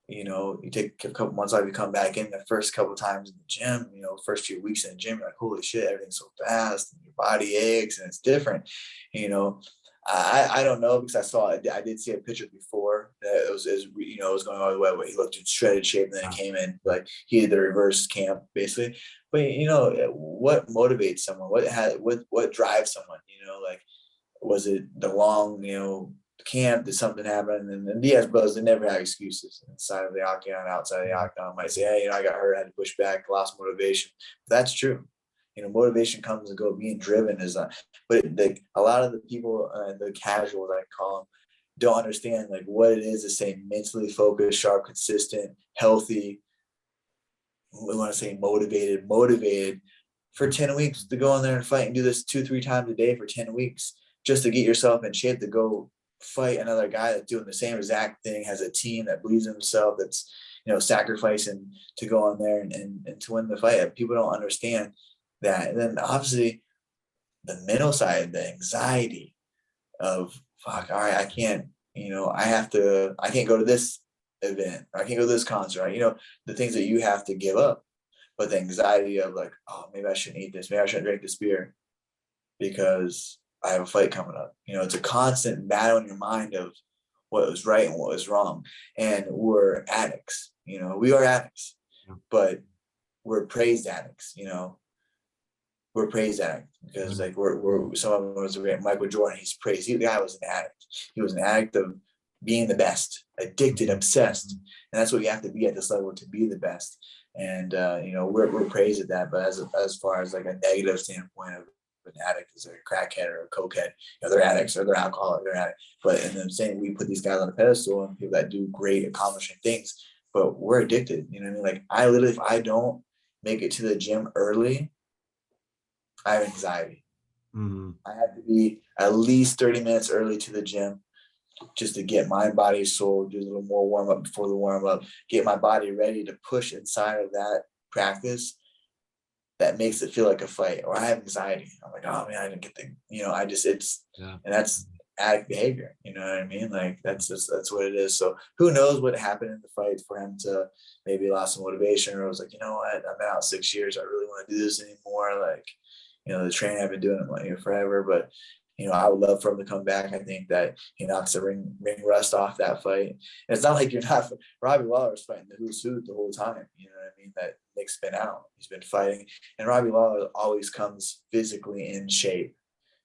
You take a couple months off, you come back in the first couple times in the gym, first few weeks in the gym, you're like, holy shit, everything's so fast and your body aches and it's different. I don't know, because I did see a picture before that it was it was going all the way where he looked in shredded shape, and then it came in like he did the reverse camp basically. But what motivates someone? What drives someone? Like, was it the long camp? Did something happen? And Diaz brothers, they never have excuses inside of the octagon, outside of the octagon. Might say, hey, I got hurt, I had to push back, lost motivation. But that's true. Motivation comes and goes. Being driven is not. But like a lot of the people, the casuals I call them, don't understand like what it is to say mentally focused, sharp, consistent, healthy. We want to say motivated for 10 weeks to go in there and fight and do this 2-3 times a day for 10 weeks just to get yourself in shape to go fight another guy that's doing the same exact thing, has a team that believes in himself, that's sacrificing to go on there and to win the fight. People don't understand that. And then obviously the mental side, the anxiety of fuck, all right, I can't go to this event, or I can't go to this concert, the things that you have to give up. But the anxiety of like, oh, maybe I shouldn't eat this, maybe I shouldn't drink this beer because I have a fight coming up. It's a constant battle in your mind of what was right and what was wrong. And we're addicts, we are addicts, but we're praised addicts, we're praised addicts because like we're some of us are Michael Jordan, he's praised. The guy was an addict. He was an addict of being the best, addicted, obsessed. And that's what you have to be at this level to be the best. And we're praised at that. But as far as like a negative standpoint of an addict is a crackhead or a cokehead, they're addicts or they're alcoholic, they're addict. But in the same, we put these guys on a pedestal and people that do great accomplishing things, but we're addicted. Like I literally, if I don't make it to the gym early, I have anxiety. Mm-hmm. I have to be at least 30 minutes early to the gym just to get my body, soul, do a little more warm up before the warm up, get my body ready to push inside of that practice that makes it feel like a fight. Or I have anxiety. I'm like, oh man, I didn't get and that's addict behavior. You know what I mean? Like that's what it is. So who knows what happened in the fight for him to maybe lost some motivation, or was like, you know what, I've been out 6 years. I really want to do this anymore. Like, the training I've been doing it forever, but I would love for him to come back. I think that he knocks the ring rust off that fight. And it's not like Robbie Lawler's fighting the who's who the whole time. You know what I mean? That Nick's been out. He's been fighting. And Robbie Lawler always comes physically in shape,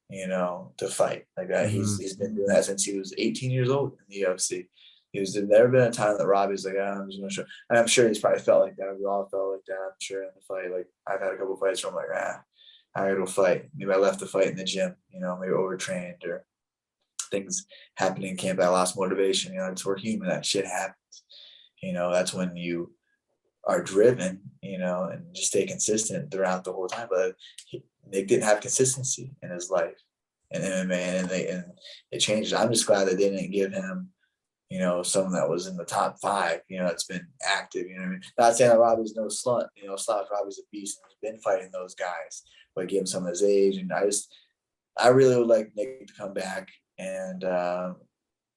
to fight like that. Mm-hmm. He's been doing that since he was 18 years old in the UFC. There's never been a time that Robbie's like, I'm just going to show. And I'm sure he's probably felt like that. We all felt like that, I'm sure, in the fight. Like I've had a couple of fights where I'm like, I gotta go fight. Maybe I left the fight in the gym, maybe overtrained or things happening in camp. I lost motivation. We're human. That shit happens. That's when you are driven, and just stay consistent throughout the whole time. But Nick didn't have consistency in his life in MMA, and it changed. I'm just glad they didn't give him, someone that was in the top 5, that's been active. You know what I mean? Not saying that Robbie's no slut. Robbie's a beast and he's been fighting those guys. But give him some of his age, and I really would like Nick to come back and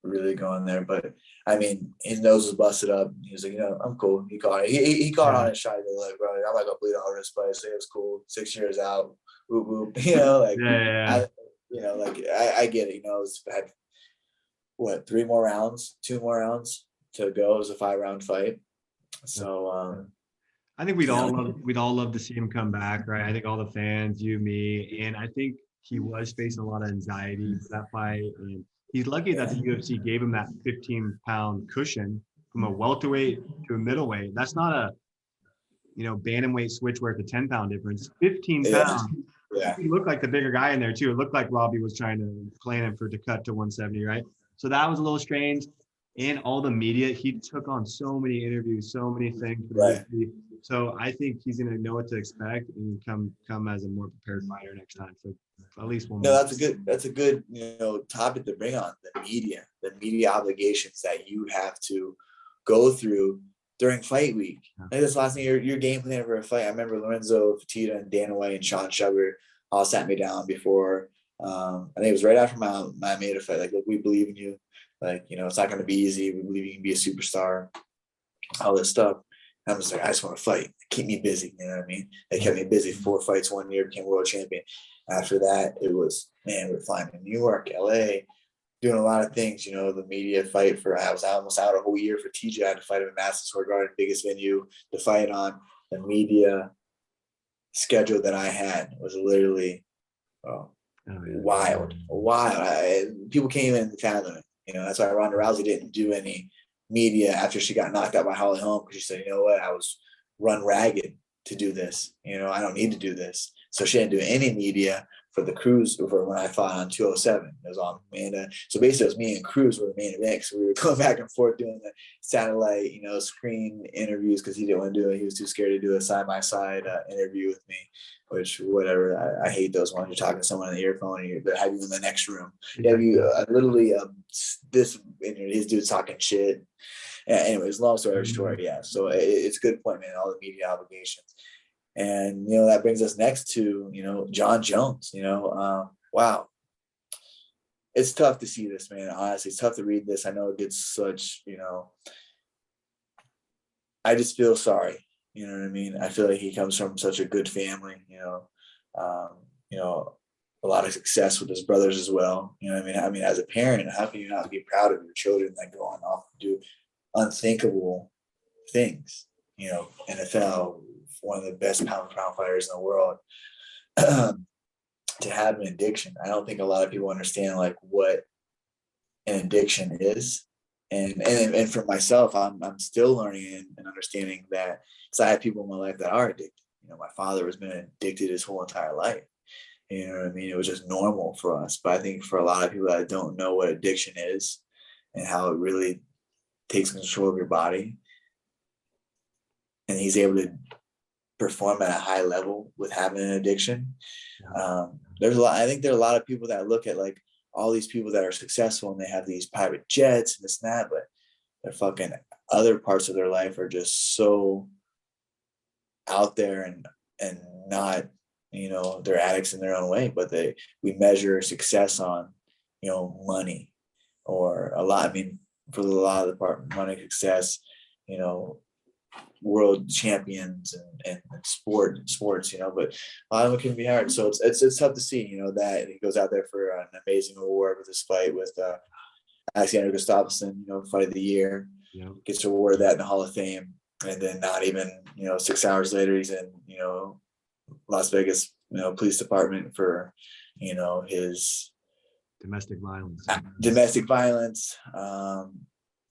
really go in there. But I mean, his nose was busted up. He was like, I'm cool. He caught it. He caught on his shot. Like, bro, I'm not gonna bleed all this place. It was cool. 6 years out. Whoop whoop. I get it. It's had what 3 more rounds, 2 more rounds to go. It was a 5-round fight. So. I think we'd all love to see him come back, right? I think all the fans, you, me, and I think he was facing a lot of anxiety for that fight. And he's lucky that the UFC gave him that 15-pound cushion from a welterweight to a middleweight. That's not a, bantamweight switch where it's a 10-pound difference. 15 pounds. Yeah. He looked like the bigger guy in there too. It looked like Robbie was trying to plan him to cut to 170, right? So that was a little strange. And all the media, he took on so many interviews, so many things for the UFC. So I think he's going to know what to expect and come as a more prepared fighter next time. So at least one. No, that's a good topic to bring on, the media obligations that you have to go through during fight week. I think that's the last thing your game plan for a fight. I remember Lorenzo Fertitta and Dana White and Sean Shubber all sat me down before. I think it was right after my Maeda fight. Like, look, we believe in you. Like, it's not going to be easy. We believe you can be a superstar. All this stuff. I'm just like, I just want to fight. Keep me busy. You know what I mean? They kept me busy. 4 fights 1 year, became world champion. After that, it was, man, we're flying to New York, LA, doing a lot of things. You know, the media fight for, I was almost out a whole year for TJ. I had to fight him in Madison Square Garden, biggest venue to fight on. The media schedule that I had was literally wild. People came in and fathom it. You know, that's why Ronda Rousey didn't do any media after she got knocked out by Holly Holm, because she said, you know what, I was run ragged to do this. You know, I don't need to do this. So she didn't do any media for the Cruz, for when I fought on 207. It was on Amanda. So basically, it was me and Cruz were the main event. So we were going back and forth doing the satellite, you know, screen interviews, because he didn't want to do it. He was too scared to do a side-by-side interview with me, which, whatever. I hate those ones. You're talking to someone on the earphone and they have you in the next room. Have you literally this, his dude's talking shit. Anyways, long story short, yeah. So it's a good point, man. All the media obligations. And, you know, that brings us next to, you know, Jon Jones. You know, wow. It's tough to see this, man. Honestly, it's tough to read this. I know it gets such, you know, I just feel sorry. You know what I mean? I feel like he comes from such a good family, you know, a lot of success with his brothers as well. You know what I mean? I mean, as a parent, how can you not be proud of your children that go on off and do unthinkable things? You know, NFL, one of the best pound for pound fighters in the world, to have an addiction. I don't think a lot of people understand like what an addiction is. And for myself, I'm still learning and understanding that, because I have people in my life that are addicted. You know, my father has been addicted his whole entire life. You know what I mean? It was just normal for us. But I think for a lot of people that don't know what addiction is and how it really takes control of your body, and he's able to perform at a high level with having an addiction. There's a lot. I think there are a lot of people that look at like all these people that are successful and they have these private jets and this and that, but their fucking other parts of their life are just so out there and not, you know, they're addicts in their own way, but we measure success on, you know, money or a lot. I mean, for a lot of the part, money, success, you know, world champions and sports, you know, but a lot of it can be hard. So it's tough to see, you know, that he goes out there for an amazing award with this fight with Alexander Gustafsson, you know, fight of the year, gets awarded that in the Hall of Fame, and then not even, you know, 6 hours later he's in, you know, Las Vegas, you know, police department for, you know, his domestic violence.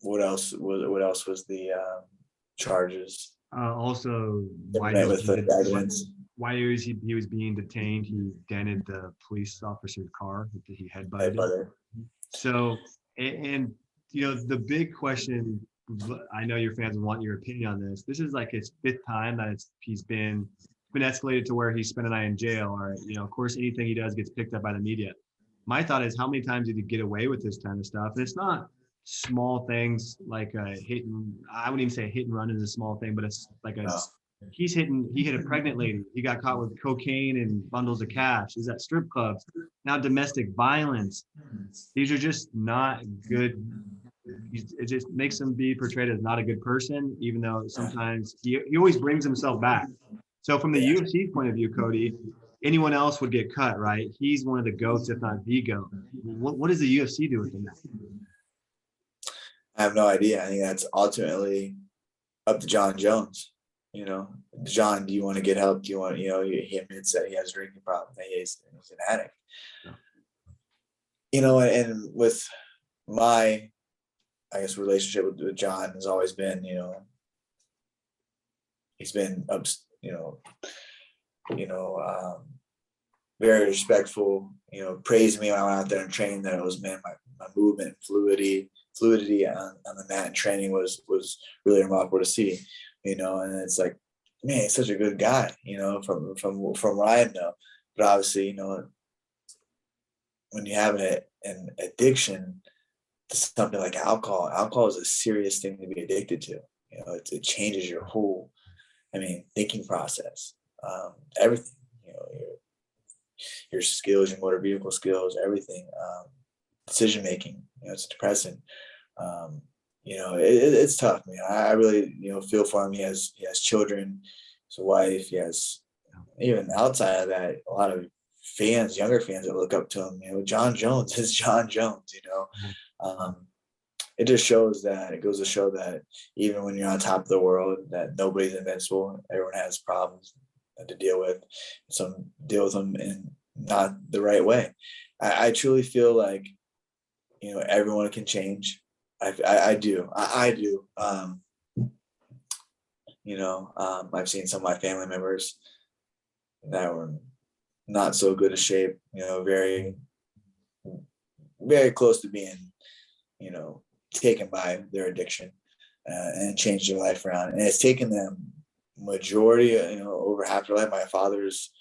What else was the charges? Also, why he was being detained, he dented the police officer's car that he headbutted. So, and you know, the big question, I know your fans want your opinion on this. This is like his 5th time that he's been escalated to where he spent a night in jail, or, you know, of course, anything he does gets picked up by the media. My thought is, how many times did he get away with this kind of stuff? And it's not small things like a hit and, I wouldn't even say a hit and run is a small thing, but it's like he hit a pregnant lady. He got caught with cocaine and bundles of cash. Is at strip clubs. Now domestic violence. These are just not good. It just makes him be portrayed as not a good person, even though sometimes he always brings himself back. So from the UFC point of view, Cody, anyone else would get cut, right? He's one of the GOATs, if not the GOAT. What does the UFC do with him now? I have no idea. I think that's ultimately up to Jon Jones. You know, Jon, do you want to get help? Do you want, you know, he admits that he has a drinking problem, that he's an addict. Yeah. You know, and with my, I guess, relationship with Jon has always been, you know, he's been, very respectful, you know, praised me when I went out there and trained, that it was, man, my movement, fluidity on the mat and training was really remarkable to see, you know. And it's like, man, he's such a good guy, you know, from Ryan though. But obviously, you know, when you have an addiction to something like alcohol is a serious thing to be addicted to. You know, it changes your whole, thinking process, everything, you know, your skills, your motor vehicle skills, everything, decision making. You know, it's depressing. it's tough, man. I really, feel for him. He has children, his wife. He has, even outside of that, a lot of fans, younger fans that look up to him. Jon Jones is Jon Jones. Um, it just shows that it goes to show that even when you're on top of the world, that nobody's invincible. Everyone has problems to deal with. Some deal with them in not the right way. I truly feel like everyone can change. I do. I do. I've seen some of my family members that were not so good a shape. Very, very close to being, taken by their addiction and changed their life around. And it's taken them majority, over half their life. My father's,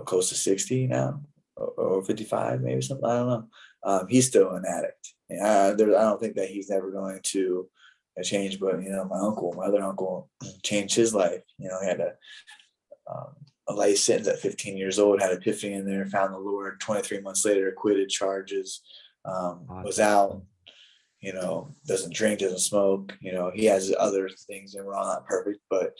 close to 60 now, or 55, maybe something. I don't know. He's still an addict. I don't think that he's ever going to change. But my other uncle, changed his life. He had a life sentence at 15 years old, had epiphany in there, found the Lord. 23 months later, acquitted charges, was out. Doesn't drink, doesn't smoke. He has other things, and we're all not perfect, but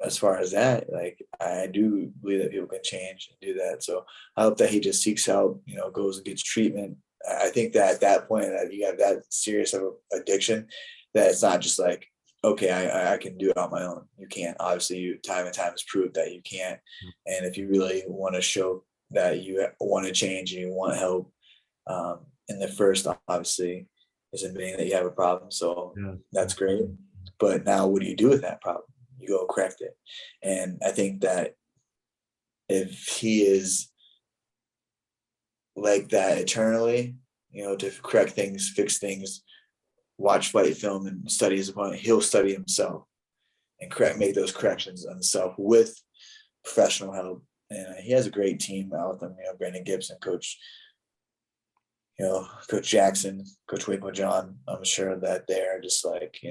as far as that, like, I do believe that people can change and do that. So I hope that he just seeks help, goes and gets treatment. I think that at that point that you have that serious of addiction, that it's not just like, okay, I can do it on my own. You can't. Obviously, time and time has proved that you can't. And if you really want to show that you want to change and you want help, and the first, obviously, is admitting that you have a problem. So that's great. But now what do you do with that problem? You go correct it. And I think that if he is like that eternally, to correct things, fix things, watch fight film and study his opponent, he'll study himself and make those corrections on himself with professional help. And he has a great team out with him, Brandon Gibson, Coach Jackson, Coach Winkle John. I'm sure that they're just like,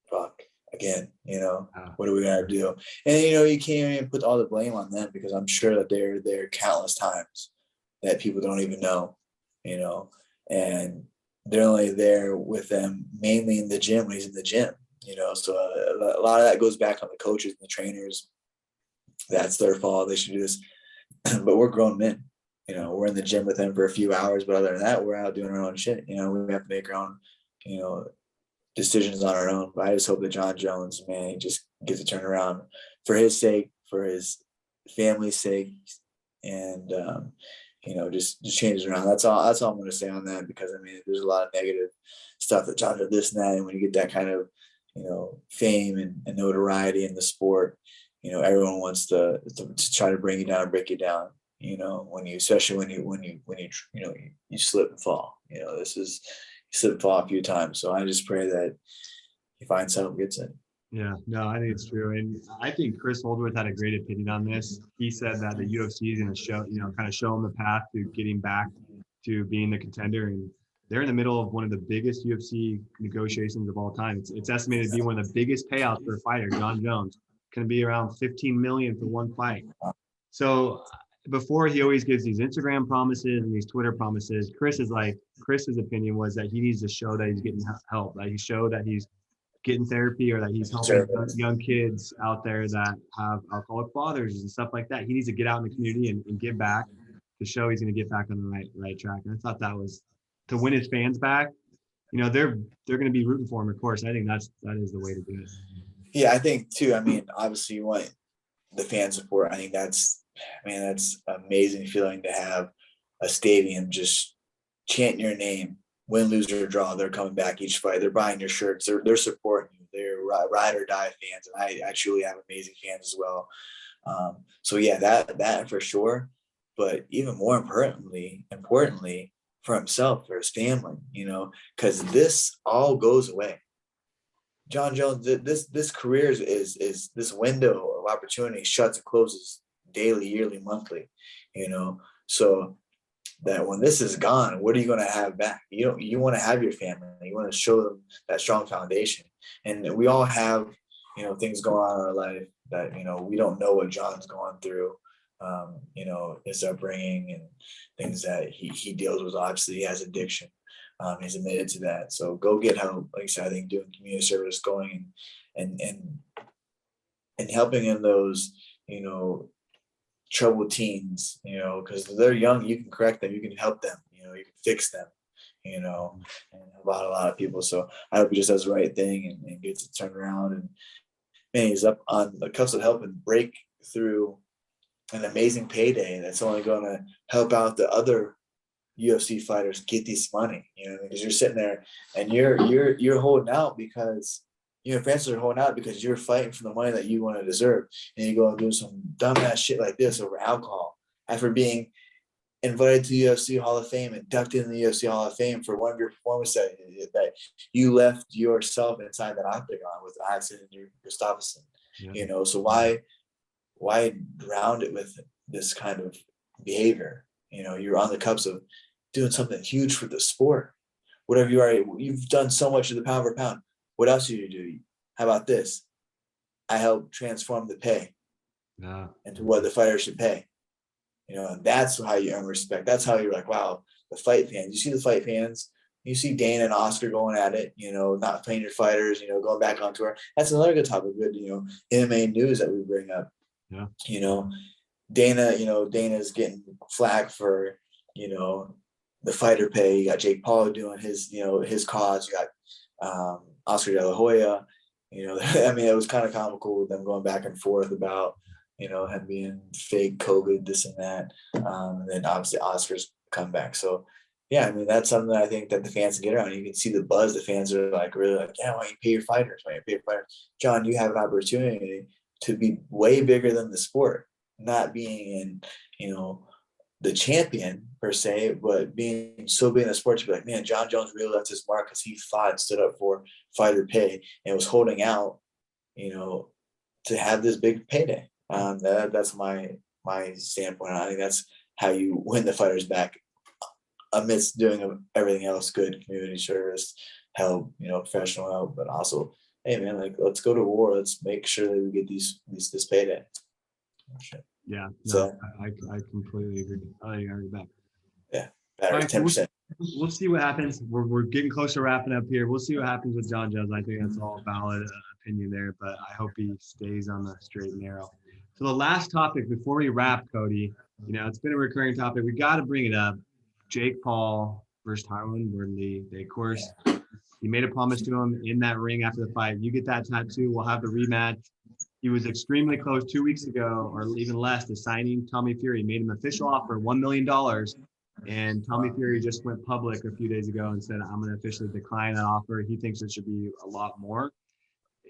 fuck again, what are we gonna do? And you can't even put all the blame on them, because I'm sure that they're there countless times that people don't even know, and they're only there with them mainly in the gym when he's in the gym, so a lot of that goes back on the coaches and the trainers. That's their fault. They should do this. But we're grown men. We're in the gym with them for a few hours, but other than that, we're out doing our own shit. We have to make our own, decisions on our own. But I just hope that Jon Jones, man, he just gets it turned around for his sake, for his family's sake, and just changes around. That's all I'm going to say on that, because there's a lot of negative stuff that Jon did this and that, and when you get that kind of fame and notoriety in the sport, everyone wants to try to bring you down and break you down. Especially when you slip and fall. You slip and fall a few times. So I just pray that he finds help, gets it. Yeah, no, I think it's true. And I think Chris Holdsworth had a great opinion on this. He said that the UFC is going to show, kind of show him the path to getting back to being the contender. And they're in the middle of one of the biggest UFC negotiations of all time. It's estimated to be one of the biggest payouts for a fighter. Jon Jones can be around $15 million for one fight. So before, he always gives these Instagram promises and these Twitter promises. Chris's opinion was that he needs to show that he's getting help, that he show that he's getting therapy, or that he's helping young kids out there that have alcoholic fathers and stuff like that. He needs to get out in the community and give back to show he's going to get back on the right track. And I thought that was to win his fans back. They're going to be rooting for him, of course. I think that is the way to do it. Yeah, I think too. Obviously you want the fan support. I think that's amazing feeling to have a stadium just chanting your name, win, lose, or draw. They're coming back each fight. They're buying your shirts. They're supporting you. They're ride or die fans. And I truly have amazing fans as well. So yeah, that for sure. But even more importantly, for himself, for his family, because this all goes away. Jon Jones, this career is this window of opportunity shuts and closes daily, yearly, monthly, so that when this is gone, what are you going to have back? You want to have your family. You want to show them that strong foundation. And we all have, things going on in our life that, we don't know what Jon's going through, his upbringing and things that he deals with. Obviously he has addiction, He's admitted to that. So go get help. Like I said, I think doing community service, going and helping in those, troubled teens, because they're young, you can correct them, you can help them, you can fix them, and about a lot of people. So I hope he just does the right thing and gets it turned around. And man, he's up on the cusp of helping break through an amazing payday that's only going to help out the other UFC fighters get this money, because you're sitting there and you're holding out because fans are holding out because you're fighting for the money that you want to deserve, and you go and do some dumbass shit like this over alcohol after being invited to the UFC Hall of Fame, inducted in the UFC Hall of Fame for one of your performances that you left yourself inside that octagon with Axel and Gustafsson. Yeah. So why drown it with this kind of behavior? You're on the cups of doing something huge for the sport. Whatever you are, you've done so much of the pound for pound. What else do you do? How about this? I help transform the pay into what the fighter should pay. And that's how you earn respect. That's how you're like, wow, the fight fans. You see the fight fans. You see Dana and Oscar going at it, not paying your fighters, going back on tour. That's another good topic, good, MMA news that we bring up. Yeah. Dana's getting flack for, the fighter pay. You got Jake Paul doing his, his cause. You got Oscar De La Hoya. It was kind of comical with them going back and forth about, him being fake COVID, this and that. And then obviously Oscar's comeback. So, yeah, that's something that I think that the fans can get around. You can see the buzz. The fans are like, really like, yeah, why don't you pay your fighters? Why don't you pay your fighters? Jon, you have an opportunity to be way bigger than the sport, not being in, the champion per se, but being so big in the sport to be like, man, Jon Jones really left his mark because he fought and stood up for fighter pay and was holding out, to have this big payday. That's my standpoint. I think that's how you win the fighters back amidst doing everything else, good community service, help, professional help, but also, hey man, like let's go to war. Let's make sure that we get this payday. Yeah, so, I completely agree. I agree back. Yeah, better 10%. We'll see what happens. We're getting close to wrapping up here. We'll see what happens with Jon Jones. I think that's all valid opinion there, but I hope he stays on the straight and narrow. So the last topic before we wrap, Cody, it's been a recurring topic. We got to bring it up. Jake Paul versus Tyron Woodley. Of course, he made a promise to him in that ring after the fight. You get that tattoo, we'll have the rematch. He was extremely close 2 weeks ago, or even less, to signing Tommy Fury. Made him official offer, $1 million. And Tommy Fury just went public a few days ago and said, I'm going to officially decline that offer. He thinks it should be a lot more,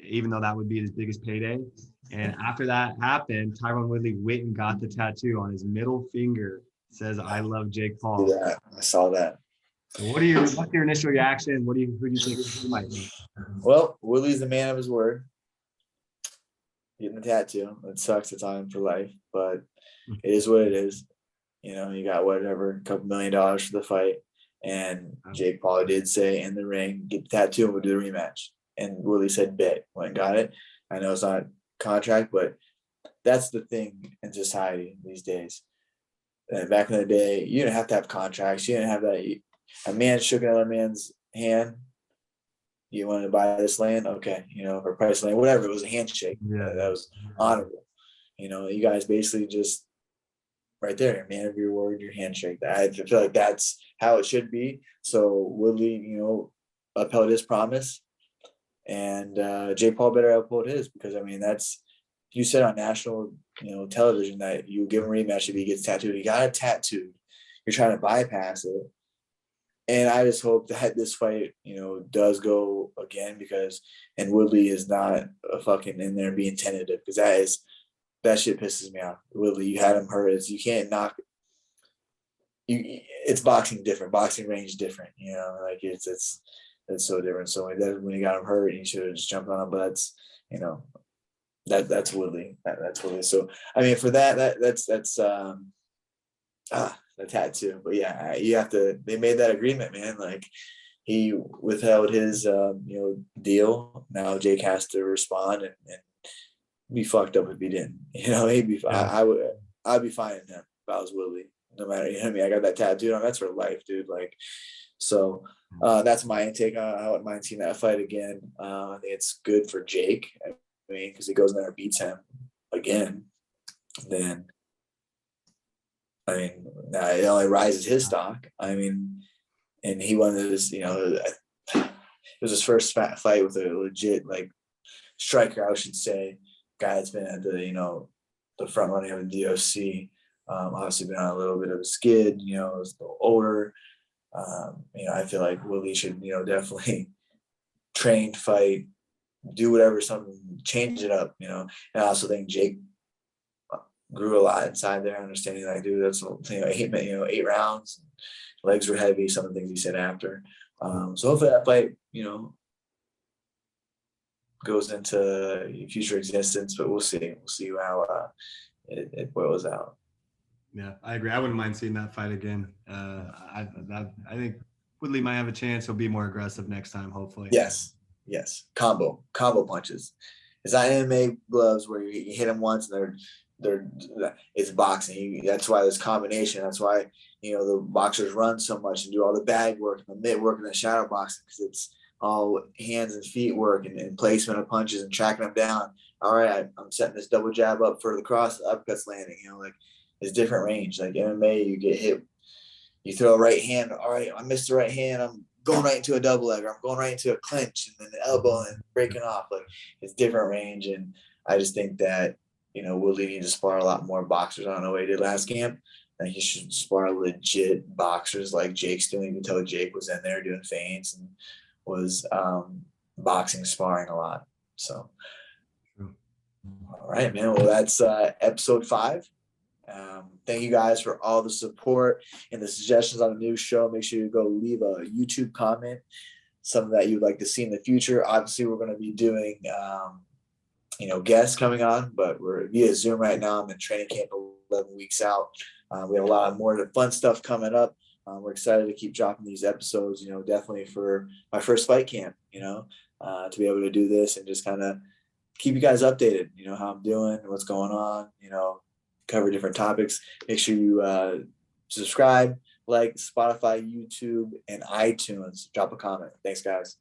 even though that would be his biggest payday. And after that happened, Tyron Woodley went and got the tattoo on his middle finger. It says, I love Jake Paul. Yeah, I saw that. So what's your initial reaction? Who do you think he might be? Well, Woodley's the man of his word. Getting the tattoo. It sucks. It's on him for life, but it is what it is. You got whatever, a couple $1 million for the fight. And Jake Paul did say in the ring, get the tattoo and we'll do the rematch. And Woodley said, bet. Went and got it. I know it's not contract, but that's the thing in society these days. Back in the day, you didn't have to have contracts. You didn't have that. A man shook another man's hand. You wanted to buy this land? Okay. For price land, whatever. It was a handshake. Yeah. That was honorable. You guys basically just right there, man of your word, your handshake. I feel like that's how it should be. So Woodley, upheld his promise. And Jake Paul better uphold his, because that's, you said on national television that you give him a rematch if he gets tattooed. He got it tattooed. You're trying to bypass it. And I just hope that this fight, does go again, and Woodley is not fucking in there being tentative, because that shit pisses me off. Woodley, you had him hurt. You can't knock. It's boxing different. Boxing range different. It's so different. So when he got him hurt, he should have just jumped on him. But that's Woodley. That's Woodley. So for that's the tattoo. But yeah, you have to. They made that agreement, man. Like he withheld his deal. Now Jake has to respond and be fucked up if he didn't. He'd be. I'd be fine with him if I was Woodley. no matter, you know what I mean? I got that tattooed on. That's for life, dude. Like, so that's my intake. I wouldn't mind seeing that fight again. I think it's good for Jake. I mean, because he goes in there and beats him again, then I mean, it only rises his stock. I mean, and he won this, you know, it was his first fight with a legit like striker, I should say, guy that's been at the, you know, the front running of the UFC. Obviously been on a little bit of a skid, you know, is a little older. You know, I feel like Willie should, you know, definitely train, fight, do whatever, something, change it up, you know. And I also think Jake grew a lot inside there, understanding like, dude, that's, you know, 8 rounds, legs were heavy, some of the things he said after. So hopefully that fight, you know, goes into future existence, but we'll see. We'll see how it boils out. Yeah, I agree. I wouldn't mind seeing that fight again. I think Woodley might have a chance. He'll be more aggressive next time, hopefully. Yes. Combo punches. It's not MMA gloves where you hit them once and it's boxing. That's why there's combination. That's why, you know, the boxers run so much and do all the bag work and the mid work and the shadow boxing, because it's all hands and feet work and placement of punches and tracking them down. All right, I'm setting this double jab up for the cross, the upcut's landing. You know, like it's different range. Like MMA, you get hit, you throw a right hand. All right, I missed the right hand. I'm going right into a double leg, or I'm going right into a clinch and then the elbow and breaking off. Like it's different range. And I just think that, you know, Woodley needs to spar a lot more boxers. I don't know what he did last camp. I think he should spar legit boxers like Jake's doing. You can tell Jake was in there doing feints and was boxing, sparring a lot. So, all right, man. Well, that's episode 5. Thank you guys for all the support and the suggestions on the new show. Make sure you go leave a YouTube comment, something that you'd like to see in the future. Obviously, we're going to be doing, you know, guests coming on, but we're via Zoom right now. I'm in training camp 11 weeks out. We have a lot more fun stuff coming up. We're excited to keep dropping these episodes, you know, definitely for my first fight camp, you know, to be able to do this and just kind of keep you guys updated, you know, how I'm doing, what's going on, you know, cover different topics. Make sure you subscribe, like Spotify, YouTube, and iTunes. Drop a comment. Thanks, guys.